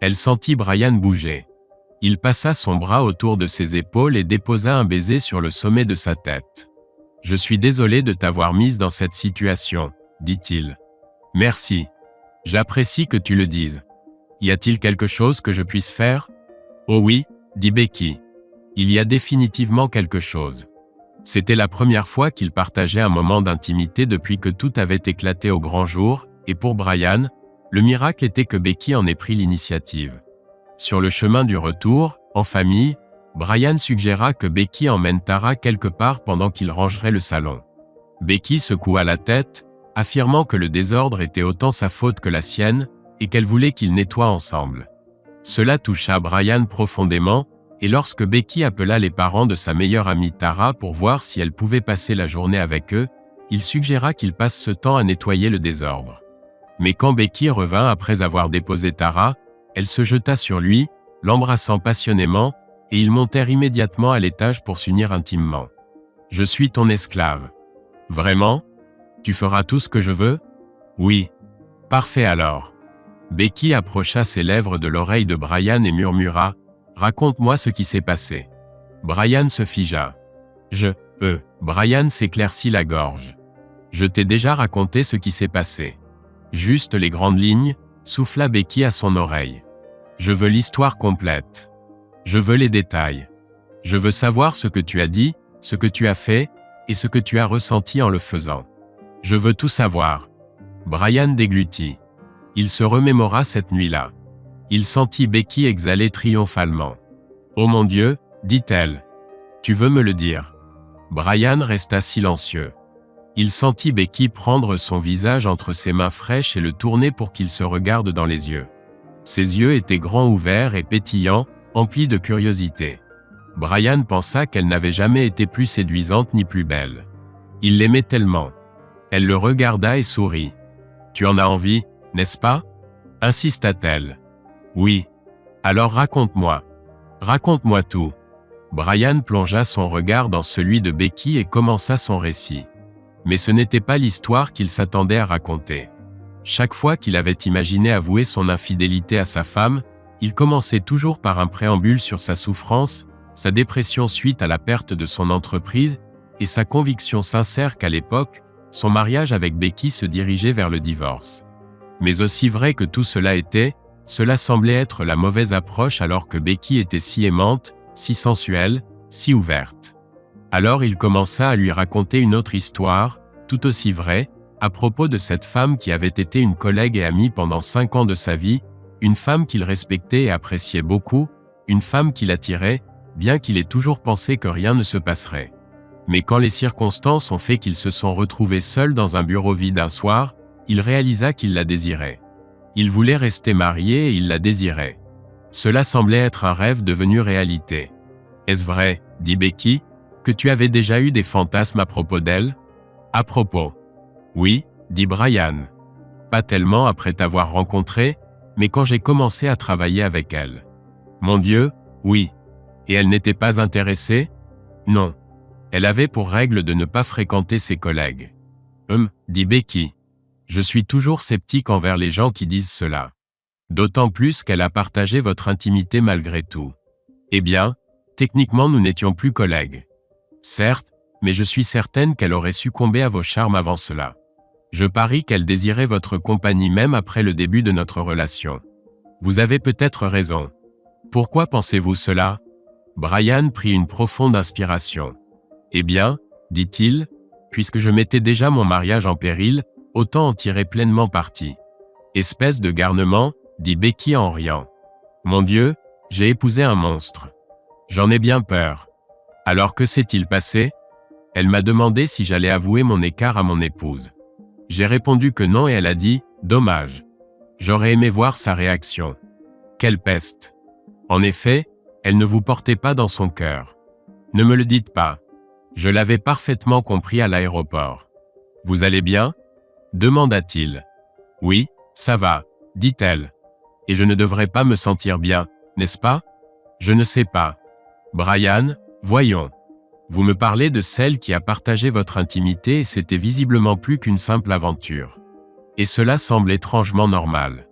A: Elle sentit Brian bouger. Il passa son bras autour de ses épaules et déposa un baiser sur le sommet de sa tête. « Je suis désolé de t'avoir mise dans cette situation, » dit-il. « Merci. J'apprécie que tu le dises. Y a-t-il quelque chose que je puisse faire ? » « Oh oui, » dit Becky. « Il y a définitivement quelque chose. » C'était la première fois qu'ils partageaient un moment d'intimité depuis que tout avait éclaté au grand jour, et pour Brian, le miracle était que Becky en ait pris l'initiative. Sur le chemin du retour, en famille, Brian suggéra que Becky emmène Tara quelque part pendant qu'il rangerait le salon. Becky secoua la tête, affirmant que le désordre était autant sa faute que la sienne, et qu'elle voulait qu'ils nettoient ensemble. Cela toucha Brian profondément, et lorsque Becky appela les parents de sa meilleure amie Tara pour voir si elle pouvait passer la journée avec eux, il suggéra qu'ils passent ce temps à nettoyer le désordre. Mais quand Becky revint après avoir déposé Tara, elle se jeta sur lui, l'embrassant passionnément, et ils montèrent immédiatement à l'étage pour s'unir intimement. « Je suis ton esclave. »« Vraiment ? Tu feras tout ce que je veux ? » ?»« Oui. »« Parfait alors. » Becky approcha ses lèvres de l'oreille de Brian et murmura « Raconte-moi ce qui s'est passé. » Brian se figea. Brian s'éclaircit la gorge. « Je t'ai déjà raconté ce qui s'est passé. Juste les grandes lignes, » souffla Becky à son oreille. « Je veux l'histoire complète. Je veux les détails. Je veux savoir ce que tu as dit, ce que tu as fait, et ce que tu as ressenti en le faisant. Je veux tout savoir. » Brian déglutit. Il se remémora cette nuit-là. Il sentit Becky exhaler triomphalement. « Oh mon Dieu, dit-elle. Tu veux me le dire ? Brian resta silencieux. Il sentit Becky prendre son visage entre ses mains fraîches et le tourner pour qu'il se regarde dans les yeux. Ses yeux étaient grands ouverts et pétillants, emplis de curiosité. Brian pensa qu'elle n'avait jamais été plus séduisante ni plus belle. Il l'aimait tellement. Elle le regarda et sourit. « Tu en as envie, n'est-ce pas ?» insista-t-elle. « Oui. Alors raconte-moi. Raconte-moi tout. » Brian plongea son regard dans celui de Becky et commença son récit. Mais ce n'était pas l'histoire qu'il s'attendait à raconter. Chaque fois qu'il avait imaginé avouer son infidélité à sa femme, il commençait toujours par un préambule sur sa souffrance, sa dépression suite à la perte de son entreprise et sa conviction sincère qu'à l'époque, son mariage avec Becky se dirigeait vers le divorce. Mais aussi vrai que tout cela était, cela semblait être la mauvaise approche alors que Becky était si aimante, si sensuelle, si ouverte. Alors il commença à lui raconter une autre histoire, tout aussi vraie, à propos de cette femme qui avait été une collègue et amie pendant 5 ans de sa vie, une femme qu'il respectait et appréciait beaucoup, une femme qui l'attirait, bien qu'il ait toujours pensé que rien ne se passerait. Mais quand les circonstances ont fait qu'ils se sont retrouvés seuls dans un bureau vide un soir, il réalisa qu'il la désirait. Il voulait rester marié et il la désirait. Cela semblait être un rêve devenu réalité. « Est-ce vrai, » dit Becky, « que tu avais déjà eu des fantasmes à propos d'elle ?»« À propos. »« Oui, » dit Brian. « Pas tellement après t'avoir rencontré, mais quand j'ai commencé à travailler avec elle. »« Mon Dieu, oui. Et elle n'était pas intéressée ? » ?»« Non. Elle avait pour règle de ne pas fréquenter ses collègues. »« dit Becky. « Je suis toujours sceptique envers les gens qui disent cela. D'autant plus qu'elle a partagé votre intimité malgré tout. Eh bien, techniquement nous n'étions plus collègues. Certes, mais je suis certaine qu'elle aurait succombé à vos charmes avant cela. Je parie qu'elle désirait votre compagnie même après le début de notre relation. Vous avez peut-être raison. Pourquoi pensez-vous cela ? » Brian prit une profonde inspiration. « Eh bien, dit-il, puisque je mettais déjà mon mariage en péril, autant en tirer pleinement parti. » Espèce de garnement, dit Becky en riant. « Mon Dieu, j'ai épousé un monstre. J'en ai bien peur. Alors que s'est-il passé ? Elle m'a demandé si j'allais avouer mon écart à mon épouse. J'ai répondu que non et elle a dit « Dommage. J'aurais aimé voir sa réaction. Quelle peste. En effet, elle ne vous portait pas dans son cœur. Ne me le dites pas. Je l'avais parfaitement compris à l'aéroport. Vous allez bien ? Demanda-t-il. Oui, ça va, dit-elle. Et je ne devrais pas me sentir bien, n'est-ce pas ? Je ne sais pas. Brian, voyons. Vous me parlez de celle qui a partagé votre intimité et c'était visiblement plus qu'une simple aventure. Et cela semble étrangement normal.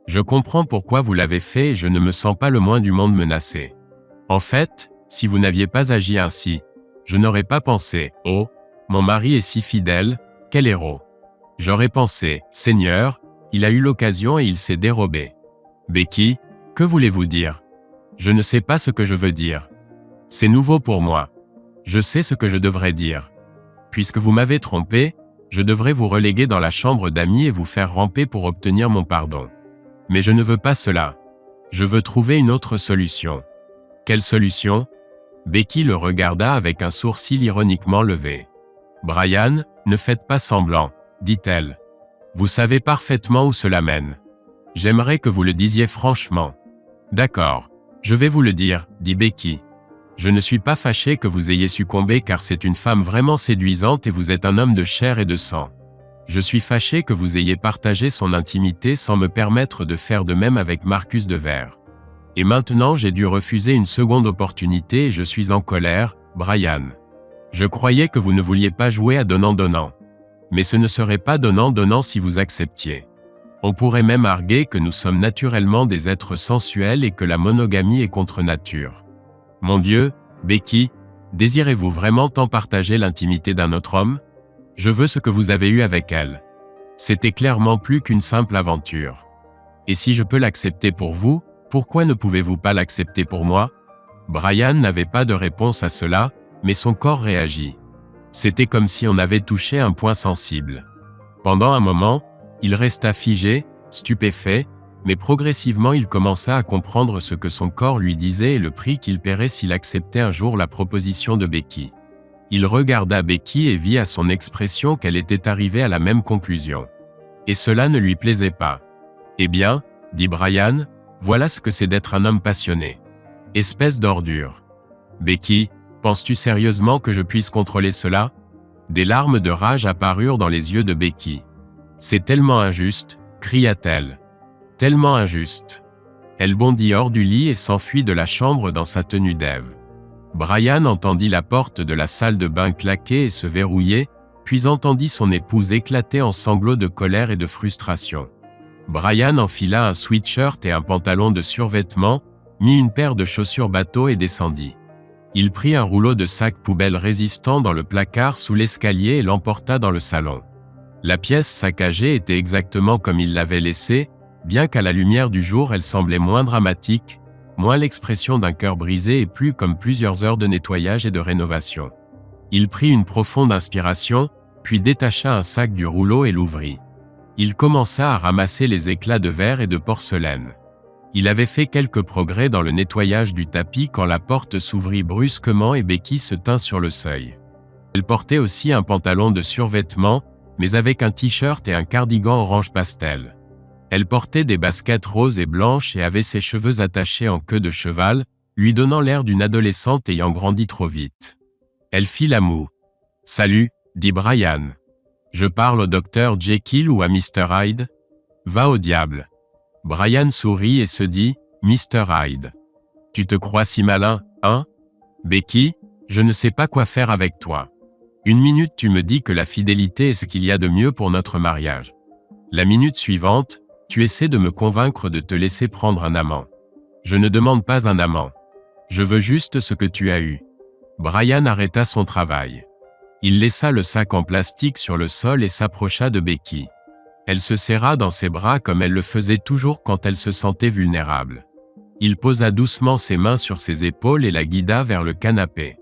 A: Je comprends pourquoi vous l'avez fait et je ne me sens pas le moins du monde menacé. En fait, si vous n'aviez pas agi ainsi, je n'aurais pas pensé « Oh, mon mari est si fidèle, quel héros !» J'aurais pensé « Seigneur, il a eu l'occasion et il s'est dérobé. » Becky, que voulez-vous dire ? Je ne sais pas ce que je veux dire. C'est nouveau pour moi. Je sais ce que je devrais dire. Puisque vous m'avez trompé, je devrais vous reléguer dans la chambre d'amis et vous faire ramper pour obtenir mon pardon. Mais je ne veux pas cela. Je veux trouver une autre solution. Quelle solution ? Becky le regarda avec un sourcil ironiquement levé. Brian, ne faites pas semblant, dit-elle. Vous savez parfaitement où cela mène. J'aimerais que vous le disiez franchement. D'accord, je vais vous le dire, dit Becky. Je ne suis pas fâché que vous ayez succombé car c'est une femme vraiment séduisante et vous êtes un homme de chair et de sang. Je suis fâché que vous ayez partagé son intimité sans me permettre de faire de même avec Marcus Devers. Et maintenant j'ai dû refuser une seconde opportunité et je suis en colère, Brian. Je croyais que vous ne vouliez pas jouer à donnant-donnant. Mais ce ne serait pas donnant-donnant si vous acceptiez. On pourrait même arguer que nous sommes naturellement des êtres sensuels et que la monogamie est contre nature. Mon Dieu, Becky, désirez-vous vraiment tant partager l'intimité d'un autre homme ? Je veux ce que vous avez eu avec elle. C'était clairement plus qu'une simple aventure. Et si je peux l'accepter pour vous, pourquoi ne pouvez-vous pas l'accepter pour moi ? Brian n'avait pas de réponse à cela, mais son corps réagit. C'était comme si on avait touché un point sensible. Pendant un moment, il resta figé, stupéfait, mais progressivement il commença à comprendre ce que son corps lui disait et le prix qu'il paierait s'il acceptait un jour la proposition de Becky. Il regarda Becky et vit à son expression qu'elle était arrivée à la même conclusion. Et cela ne lui plaisait pas. « Eh bien, dit Brian, voilà ce que c'est d'être un homme passionné. Espèce d'ordure. Becky, penses-tu sérieusement que je puisse contrôler cela ?» Des larmes de rage apparurent dans les yeux de Becky. « C'est tellement injuste, cria-t-elle. Tellement injuste. » Elle bondit hors du lit et s'enfuit de la chambre dans sa tenue d'Ève. Brian entendit la porte de la salle de bain claquer et se verrouiller, puis entendit son épouse éclater en sanglots de colère et de frustration. Brian enfila un sweatshirt et un pantalon de survêtement, mit une paire de chaussures bateau et descendit. Il prit un rouleau de sac poubelle résistant dans le placard sous l'escalier et l'emporta dans le salon. La pièce saccagée était exactement comme il l'avait laissée, bien qu'à la lumière du jour elle semblait moins dramatique, moins l'expression d'un cœur brisé et plus comme plusieurs heures de nettoyage et de rénovation. Il prit une profonde inspiration, puis détacha un sac du rouleau et l'ouvrit. Il commença à ramasser les éclats de verre et de porcelaine. Il avait fait quelques progrès dans le nettoyage du tapis quand la porte s'ouvrit brusquement et Becky se tint sur le seuil. Elle portait aussi un pantalon de survêtement, mais avec un t-shirt et un cardigan orange pastel. Elle portait des baskets roses et blanches et avait ses cheveux attachés en queue de cheval, lui donnant l'air d'une adolescente ayant grandi trop vite. Elle fit la moue. « Salut, dit Brian. Je parle au docteur Jekyll ou à Mr. Hyde ? Va au diable. » Brian sourit et se dit « Mr. Hyde. Tu te crois si malin, hein ? Becky, je ne sais pas quoi faire avec toi. Une minute tu me dis que la fidélité est ce qu'il y a de mieux pour notre mariage. La minute suivante, tu essaies de me convaincre de te laisser prendre un amant. Je ne demande pas un amant. Je veux juste ce que tu as eu. » Brian arrêta son travail. Il laissa le sac en plastique sur le sol et s'approcha de Becky. Elle se serra dans ses bras comme elle le faisait toujours quand elle se sentait vulnérable. Il posa doucement ses mains sur ses épaules et la guida vers le canapé.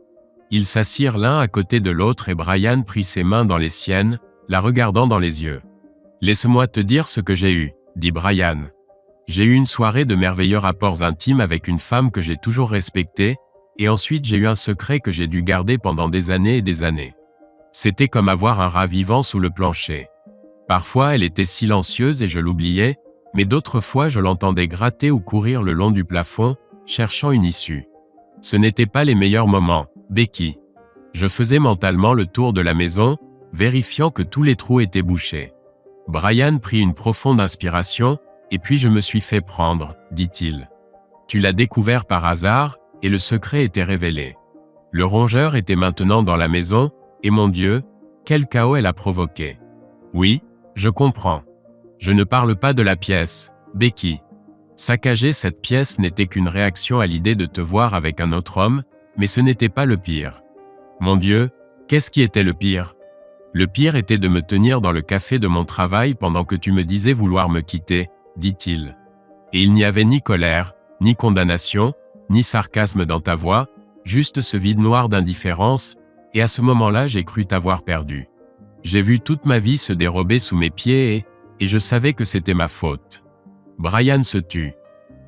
A: Ils s'assirent l'un à côté de l'autre et Brian prit ses mains dans les siennes, la regardant dans les yeux. « Laisse-moi te dire ce que j'ai eu, » dit Brian. « J'ai eu une soirée de merveilleux rapports intimes avec une femme que j'ai toujours respectée, et ensuite j'ai eu un secret que j'ai dû garder pendant des années et des années. C'était comme avoir un rat vivant sous le plancher. Parfois elle était silencieuse et je l'oubliais, mais d'autres fois je l'entendais gratter ou courir le long du plafond, cherchant une issue. Ce n'étaient pas les meilleurs moments, Becky. Je faisais mentalement le tour de la maison, vérifiant que tous les trous étaient bouchés. Brian prit une profonde inspiration, et puis je me suis fait prendre, dit-il. Tu l'as découvert par hasard, et le secret était révélé. Le rongeur était maintenant dans la maison, et mon Dieu, quel chaos elle a provoqué. Oui, je comprends. Je ne parle pas de la pièce, Becky. Saccager cette pièce n'était qu'une réaction à l'idée de te voir avec un autre homme, mais ce n'était pas le pire. Mon Dieu, qu'est-ce qui était le pire ? Le pire était de me tenir dans le café de mon travail pendant que tu me disais vouloir me quitter, dit-il. Et il n'y avait ni colère, ni condamnation, ni sarcasme dans ta voix, juste ce vide noir d'indifférence, et à ce moment-là j'ai cru t'avoir perdu. J'ai vu toute ma vie se dérober sous mes pieds et je savais que c'était ma faute. Brian se tut.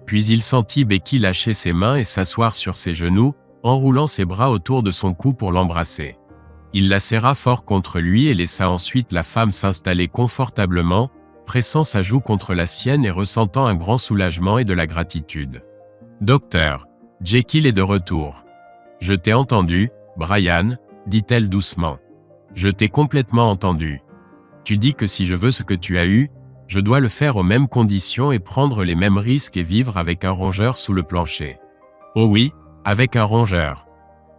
A: Puis il sentit Becky lâcher ses mains et s'asseoir sur ses genoux, enroulant ses bras autour de son cou pour l'embrasser. Il la serra fort contre lui et laissa ensuite la femme s'installer confortablement, pressant sa joue contre la sienne et ressentant un grand soulagement et de la gratitude. « Docteur, Jekyll est de retour. Je t'ai entendu, Brian, dit-elle doucement. Je t'ai complètement entendu. Tu dis que si je veux ce que tu as eu, je dois le faire aux mêmes conditions et prendre les mêmes risques et vivre avec un rongeur sous le plancher. Oh oui, avec un rongeur.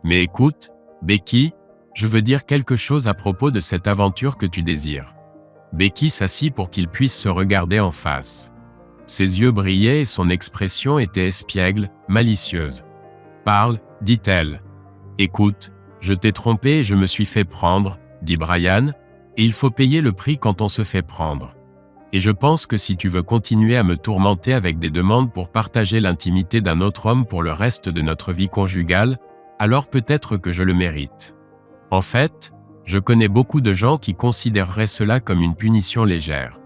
A: Mais écoute, Becky, je veux dire quelque chose à propos de cette aventure que tu désires. » Becky s'assit pour qu'il puisse se regarder en face. Ses yeux brillaient et son expression était espiègle, malicieuse. « Parle, dit-elle. Écoute, je t'ai trompé et je me suis fait prendre, dit Brian, et il faut payer le prix quand on se fait prendre. Et je pense que si tu veux continuer à me tourmenter avec des demandes pour partager l'intimité d'un autre homme pour le reste de notre vie conjugale, alors peut-être que je le mérite. En fait, je connais beaucoup de gens qui considéreraient cela comme une punition légère.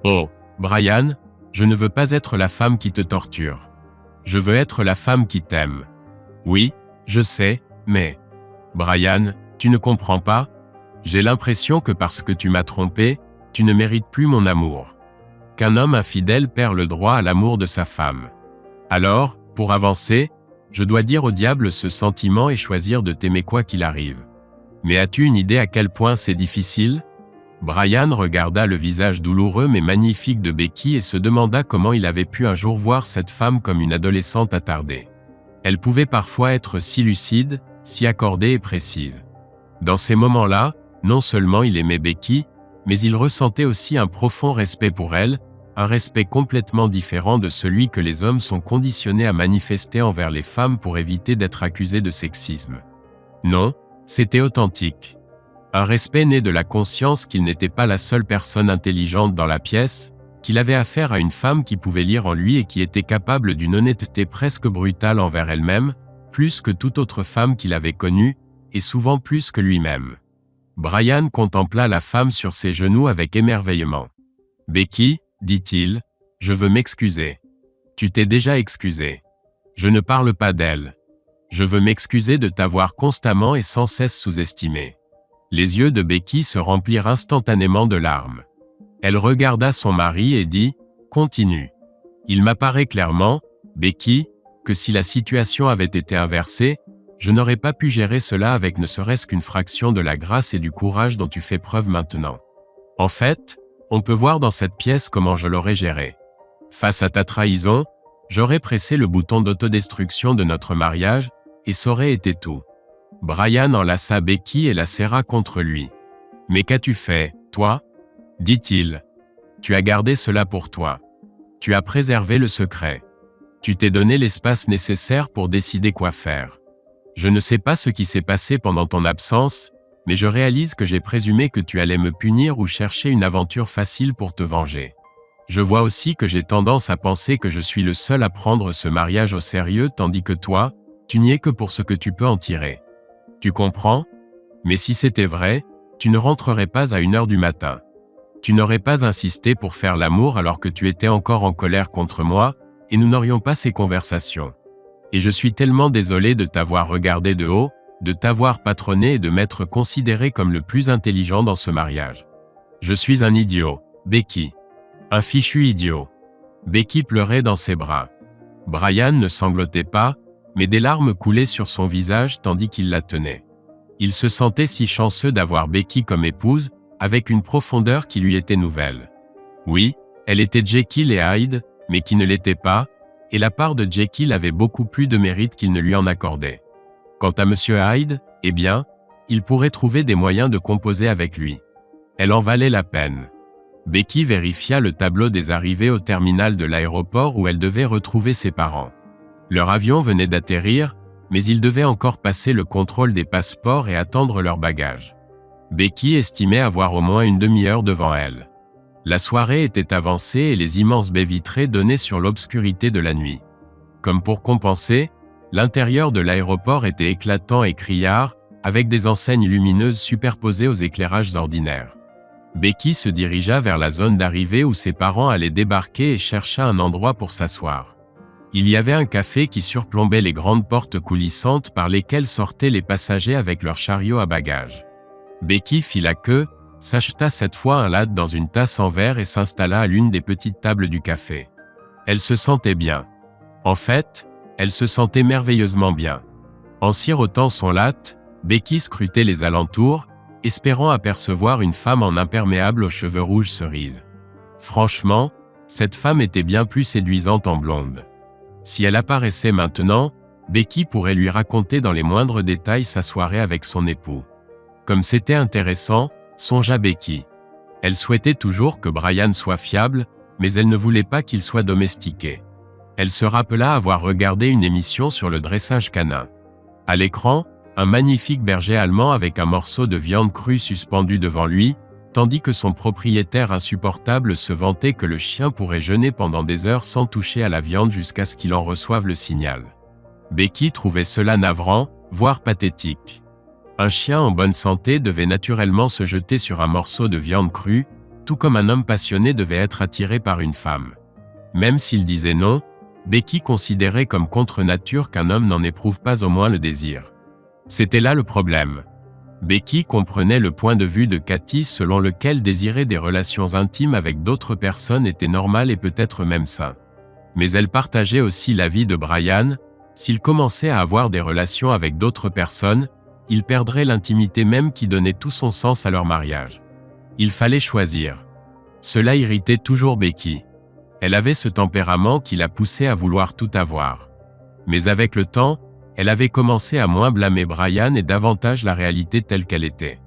A: Oh, Brian, je ne veux pas être la femme qui te torture. Je veux être la femme qui t'aime. Oui, je sais, mais... Brian, Tu ne comprends pas? J'ai l'impression que parce que tu m'as trompé, tu ne mérites plus mon amour. Qu'un homme infidèle perd le droit à l'amour de sa femme. Alors, pour avancer, je dois dire au diable ce sentiment et choisir de t'aimer quoi qu'il arrive. Mais as-tu une idée à quel point c'est difficile? Brian regarda le visage douloureux mais magnifique de Becky et se demanda comment il avait pu un jour voir cette femme comme une adolescente attardée. Elle pouvait parfois être si lucide, si accordée et précise. Dans ces moments-là, non seulement il aimait Becky, mais il ressentait aussi un profond respect pour elle, un respect complètement différent de celui que les hommes sont conditionnés à manifester envers les femmes pour éviter d'être accusés de sexisme. Non, c'était authentique. Un respect né de la conscience qu'il n'était pas la seule personne intelligente dans la pièce, qu'il avait affaire à une femme qui pouvait lire en lui et qui était capable d'une honnêteté presque brutale envers elle-même, plus que toute autre femme qu'il avait connue, et souvent plus que lui-même. Brian contempla la femme sur ses genoux avec émerveillement. « Becky, dit-il, je veux m'excuser. Tu t'es déjà excusée. Je ne parle pas d'elle. Je veux m'excuser de t'avoir constamment et sans cesse sous-estimée. » Les yeux de Becky se remplirent instantanément de larmes. Elle regarda son mari et dit « Continue. Il m'apparaît clairement, Becky, que si la situation avait été inversée, je n'aurais pas pu gérer cela avec ne serait-ce qu'une fraction de la grâce et du courage dont tu fais preuve maintenant. En fait, on peut voir dans cette pièce comment je l'aurais géré. Face à ta trahison, j'aurais pressé le bouton d'autodestruction de notre mariage, et ça aurait été tout. » Brian enlaça Becky et la serra contre lui. « Mais qu'as-tu fait, toi ?» dit-il. « Tu as gardé cela pour toi. Tu as préservé le secret. Tu t'es donné l'espace nécessaire pour décider quoi faire. Je ne sais pas ce qui s'est passé pendant ton absence, mais je réalise que j'ai présumé que tu allais me punir ou chercher une aventure facile pour te venger. Je vois aussi que j'ai tendance à penser que je suis le seul à prendre ce mariage au sérieux tandis que toi, tu n'y es que pour ce que tu peux en tirer. Tu comprends? Mais si c'était vrai, tu ne rentrerais pas à 1h du matin. Tu n'aurais pas insisté pour faire l'amour alors que tu étais encore en colère contre moi, et nous n'aurions pas ces conversations. Et je suis tellement désolé de t'avoir regardé de haut, de t'avoir patronné et de m'être considéré comme le plus intelligent dans ce mariage. Je suis un idiot, Becky. Un fichu idiot. » Becky pleurait dans ses bras. Brian ne sanglotait pas, mais des larmes coulaient sur son visage tandis qu'il la tenait. Il se sentait si chanceux d'avoir Becky comme épouse, avec une profondeur qui lui était nouvelle. Oui, elle était Jekyll et Hyde, mais qui ne l'était pas, et la part de Jekyll avait beaucoup plus de mérite qu'il ne lui en accordait. Quant à Monsieur Hyde, eh bien, il pourrait trouver des moyens de composer avec lui. Elle en valait la peine. Becky vérifia le tableau des arrivées au terminal de l'aéroport où elle devait retrouver ses parents. Leur avion venait d'atterrir, mais ils devaient encore passer le contrôle des passeports et attendre leurs bagages. Becky estimait avoir au moins une demi-heure devant elle. La soirée était avancée et les immenses baies vitrées donnaient sur l'obscurité de la nuit. Comme pour compenser, l'intérieur de l'aéroport était éclatant et criard, avec des enseignes lumineuses superposées aux éclairages ordinaires. Becky se dirigea vers la zone d'arrivée où ses parents allaient débarquer et chercha un endroit pour s'asseoir. Il y avait un café qui surplombait les grandes portes coulissantes par lesquelles sortaient les passagers avec leurs chariots à bagages. Becky fit la queue, s'acheta cette fois un latte dans une tasse en verre et s'installa à l'une des petites tables du café. Elle se sentait bien. En fait, elle se sentait merveilleusement bien. En sirotant son latte, Becky scrutait les alentours, espérant apercevoir une femme en imperméable aux cheveux rouges cerises. Franchement, cette femme était bien plus séduisante en blonde. Si elle apparaissait maintenant, Becky pourrait lui raconter dans les moindres détails sa soirée avec son époux. Comme c'était intéressant, songea Becky. Elle souhaitait toujours que Brian soit fiable, mais elle ne voulait pas qu'il soit domestiqué. Elle se rappela avoir regardé une émission sur le dressage canin. À l'écran, un magnifique berger allemand avec un morceau de viande crue suspendu devant lui, tandis que son propriétaire insupportable se vantait que le chien pourrait jeûner pendant des heures sans toucher à la viande jusqu'à ce qu'il en reçoive le signal. Becky trouvait cela navrant, voire pathétique. Un chien en bonne santé devait naturellement se jeter sur un morceau de viande crue, tout comme un homme passionné devait être attiré par une femme. Même s'il disait non, Becky considérait comme contre nature qu'un homme n'en éprouve pas au moins le désir. C'était là le problème. Becky comprenait le point de vue de Katie selon lequel désirer des relations intimes avec d'autres personnes était normal et peut-être même sain. Mais elle partageait aussi l'avis de Brian, s'il commençait à avoir des relations avec d'autres personnes, il perdrait l'intimité même qui donnait tout son sens à leur mariage. Il fallait choisir. Cela irritait toujours Becky. Elle avait ce tempérament qui la poussait à vouloir tout avoir. Mais avec le temps, elle avait commencé à moins blâmer Brian et davantage la réalité telle qu'elle était.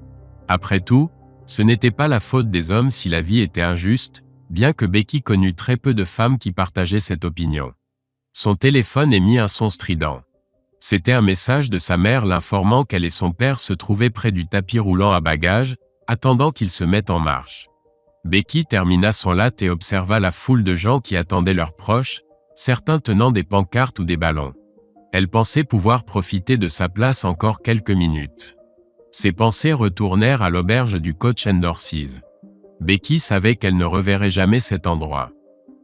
A: Après tout, ce n'était pas la faute des hommes si la vie était injuste, bien que Becky connût très peu de femmes qui partageaient cette opinion. Son téléphone émit un son strident. C'était un message de sa mère l'informant qu'elle et son père se trouvaient près du tapis roulant à bagages, attendant qu'ils se mettent en marche. Becky termina son latte et observa la foule de gens qui attendaient leurs proches, certains tenant des pancartes ou des ballons. Elle pensait pouvoir profiter de sa place encore quelques minutes. Ses pensées retournèrent à l'auberge du coach Endorseys. Becky savait qu'elle ne reverrait jamais cet endroit.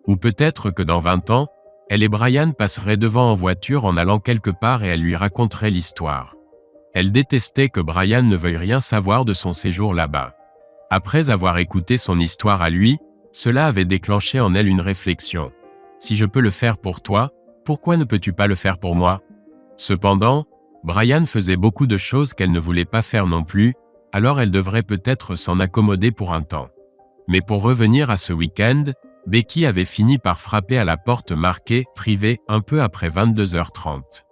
A: Ou peut-être que dans 20 ans, elle et Brian passeraient devant en voiture en allant quelque part et elle lui raconterait l'histoire. Elle détestait que Brian ne veuille rien savoir de son séjour là-bas. Après avoir écouté son histoire à lui, cela avait déclenché en elle une réflexion. Si je peux le faire pour toi, pourquoi ne peux-tu pas le faire pour moi? Cependant, Brian faisait beaucoup de choses qu'elle ne voulait pas faire non plus, alors elle devrait peut-être s'en accommoder pour un temps. Mais pour revenir à ce week-end, Becky avait fini par frapper à la porte marquée « Privé » un peu après 22h30.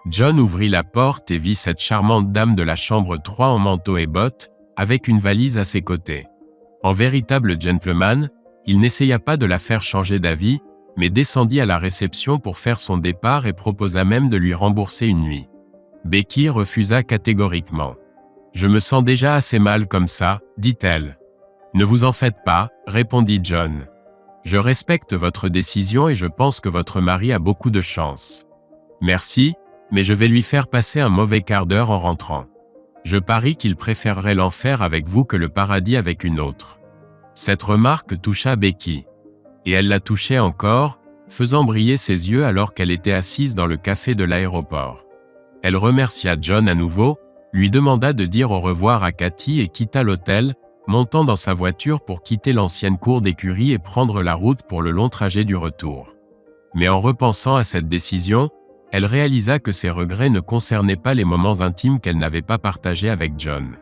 A: John ouvrit la porte et vit cette charmante dame de la chambre 3 en manteau et bottes, avec une valise à ses côtés. En véritable gentleman, il n'essaya pas de la faire changer d'avis, mais descendit à la réception pour faire son départ et proposa même de lui rembourser une nuit. Becky refusa catégoriquement. « Je me sens déjà assez mal comme ça, dit-elle. »« Ne vous en faites pas, répondit John. Je respecte votre décision et je pense que votre mari a beaucoup de chance. Merci, mais je vais lui faire passer un mauvais quart d'heure en rentrant. Je parie qu'il préférerait l'enfer avec vous que le paradis avec une autre. » Cette remarque toucha Becky. Et elle la touchait encore, faisant briller ses yeux alors qu'elle était assise dans le café de l'aéroport. Elle remercia John à nouveau, lui demanda de dire au revoir à Katie et quitta l'hôtel, montant dans sa voiture pour quitter l'ancienne cour d'écurie et prendre la route pour le long trajet du retour. Mais en repensant à cette décision, elle réalisa que ses regrets ne concernaient pas les moments intimes qu'elle n'avait pas partagés avec John.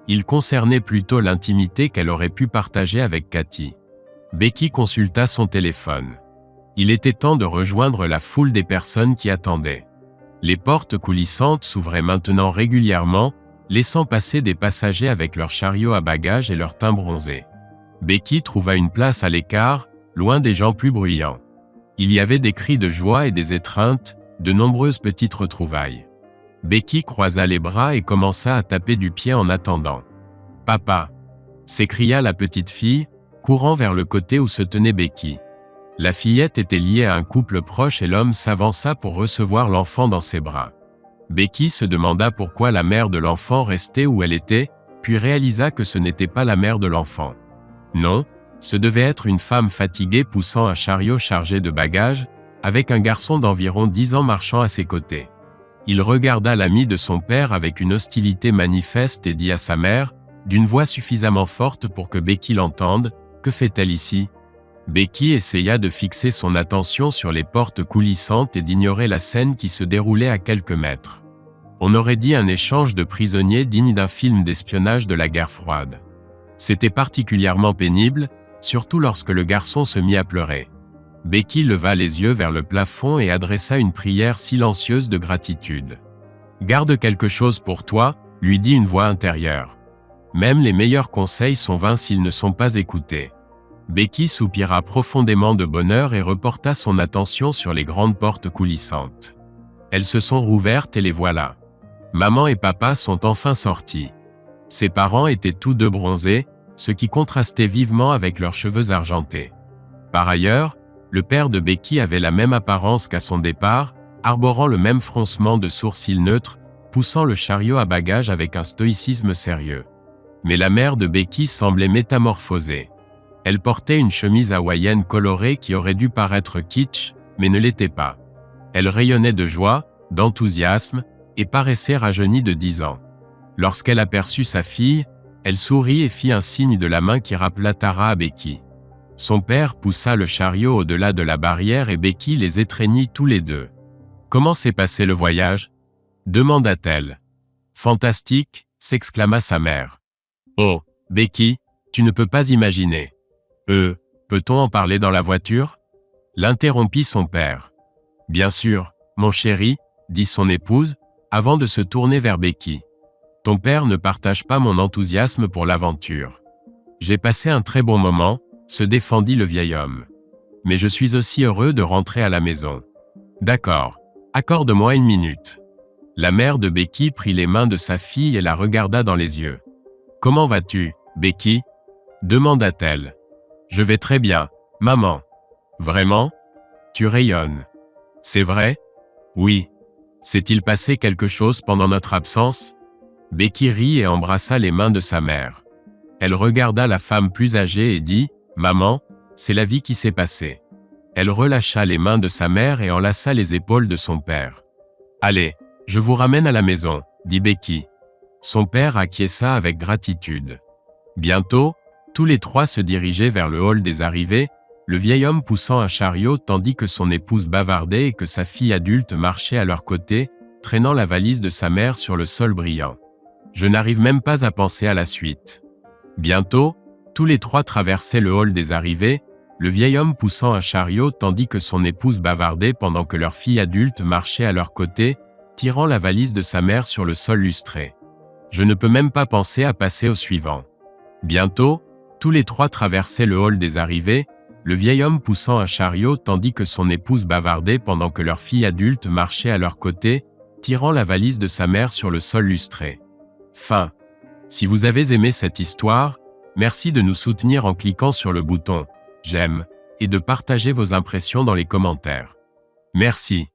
A: Ils concernaient plutôt l'intimité qu'elle aurait pu partager avec Katie. Becky consulta son téléphone. Il était temps de rejoindre la foule des personnes qui attendaient. Les portes coulissantes s'ouvraient maintenant régulièrement, laissant passer des passagers avec leurs chariots à bagages et leurs teints bronzés. Becky trouva une place à l'écart, loin des gens plus bruyants. Il y avait des cris de joie et des étreintes, de nombreuses petites retrouvailles. Becky croisa les bras et commença à taper du pied en attendant. « Papa !» s'écria la petite fille, courant vers le côté où se tenait Becky. La fillette était liée à un couple proche et l'homme s'avança pour recevoir l'enfant dans ses bras. Becky se demanda pourquoi la mère de l'enfant restait où elle était, puis réalisa que ce n'était pas la mère de l'enfant. Non, ce devait être une femme fatiguée poussant un chariot chargé de bagages, avec un garçon d'environ 10 ans marchant à ses côtés. Il regarda l'ami de son père avec une hostilité manifeste et dit à sa mère, d'une voix suffisamment forte pour que Becky l'entende, « Que fait-elle ici ?» Becky essaya de fixer son attention sur les portes coulissantes et d'ignorer la scène qui se déroulait à quelques mètres. On aurait dit un échange de prisonniers digne d'un film d'espionnage de la guerre froide. C'était particulièrement pénible, surtout lorsque le garçon se mit à pleurer. Becky leva les yeux vers le plafond et adressa une prière silencieuse de gratitude. « Garde quelque chose pour toi, » lui dit une voix intérieure. Même les meilleurs conseils sont vains s'ils ne sont pas écoutés. Becky soupira profondément de bonheur et reporta son attention sur les grandes portes coulissantes. Elles se sont rouvertes et les voilà. Maman et papa sont enfin sortis. Ses parents étaient tous deux bronzés, ce qui contrastait vivement avec leurs cheveux argentés. Par ailleurs, le père de Becky avait la même apparence qu'à son départ, arborant le même froncement de sourcils neutres, poussant le chariot à bagages avec un stoïcisme sérieux. Mais la mère de Becky semblait métamorphosée. Elle portait une chemise hawaïenne colorée qui aurait dû paraître kitsch, mais ne l'était pas. Elle rayonnait de joie, d'enthousiasme, et paraissait rajeunie de 10 ans. Lorsqu'elle aperçut sa fille, elle sourit et fit un signe de la main qui rappela Tara à Becky. Son père poussa le chariot au-delà de la barrière et Becky les étreignit tous les deux. « Comment s'est passé le voyage ?» demanda-t-elle. « Fantastique !» s'exclama sa mère. « Oh, Becky, tu ne peux pas imaginer. »« Peut-on en parler dans la voiture ?» l'interrompit son père. « Bien sûr, mon chéri, » dit son épouse, avant de se tourner vers Becky. « Ton père ne partage pas mon enthousiasme pour l'aventure. »« J'ai passé un très bon moment, » se défendit le vieil homme. « Mais je suis aussi heureux de rentrer à la maison. »« D'accord, accorde-moi une minute. » La mère de Becky prit les mains de sa fille et la regarda dans les yeux. « Comment vas-tu, Becky ?» demanda-t-elle. « Je vais très bien, maman. »« Vraiment ? Tu rayonnes. »« C'est vrai ? Oui. S'est-il passé quelque chose pendant notre absence ?» Becky rit et embrassa les mains de sa mère. Elle regarda la femme plus âgée et dit « Maman, c'est la vie qui s'est passée. » Elle relâcha les mains de sa mère et enlaça les épaules de son père. « Allez, je vous ramène à la maison, » dit Becky. Son père acquiesça avec gratitude. Bientôt, tous les trois se dirigeaient vers le hall des arrivées, le vieil homme poussant un chariot tandis que son épouse bavardait et que sa fille adulte marchait à leur côté, traînant la valise de sa mère sur le sol brillant. Je n'arrive même pas à penser à la suite. Bientôt, tous les trois traversaient le hall des arrivées, le vieil homme poussant un chariot tandis que son épouse bavardait pendant que leur fille adulte marchait à leur côté, tirant la valise de sa mère sur le sol lustré. Je ne peux même pas penser à passer au suivant. Bientôt, tous les trois traversaient le hall des arrivées, le vieil homme poussant un chariot tandis que son épouse bavardait pendant que leur fille adulte marchait à leur côté, tirant la valise de sa mère sur le sol lustré. Fin. Si vous avez aimé cette histoire, merci de nous soutenir en cliquant sur le bouton « J'aime » et de partager vos impressions dans les commentaires. Merci.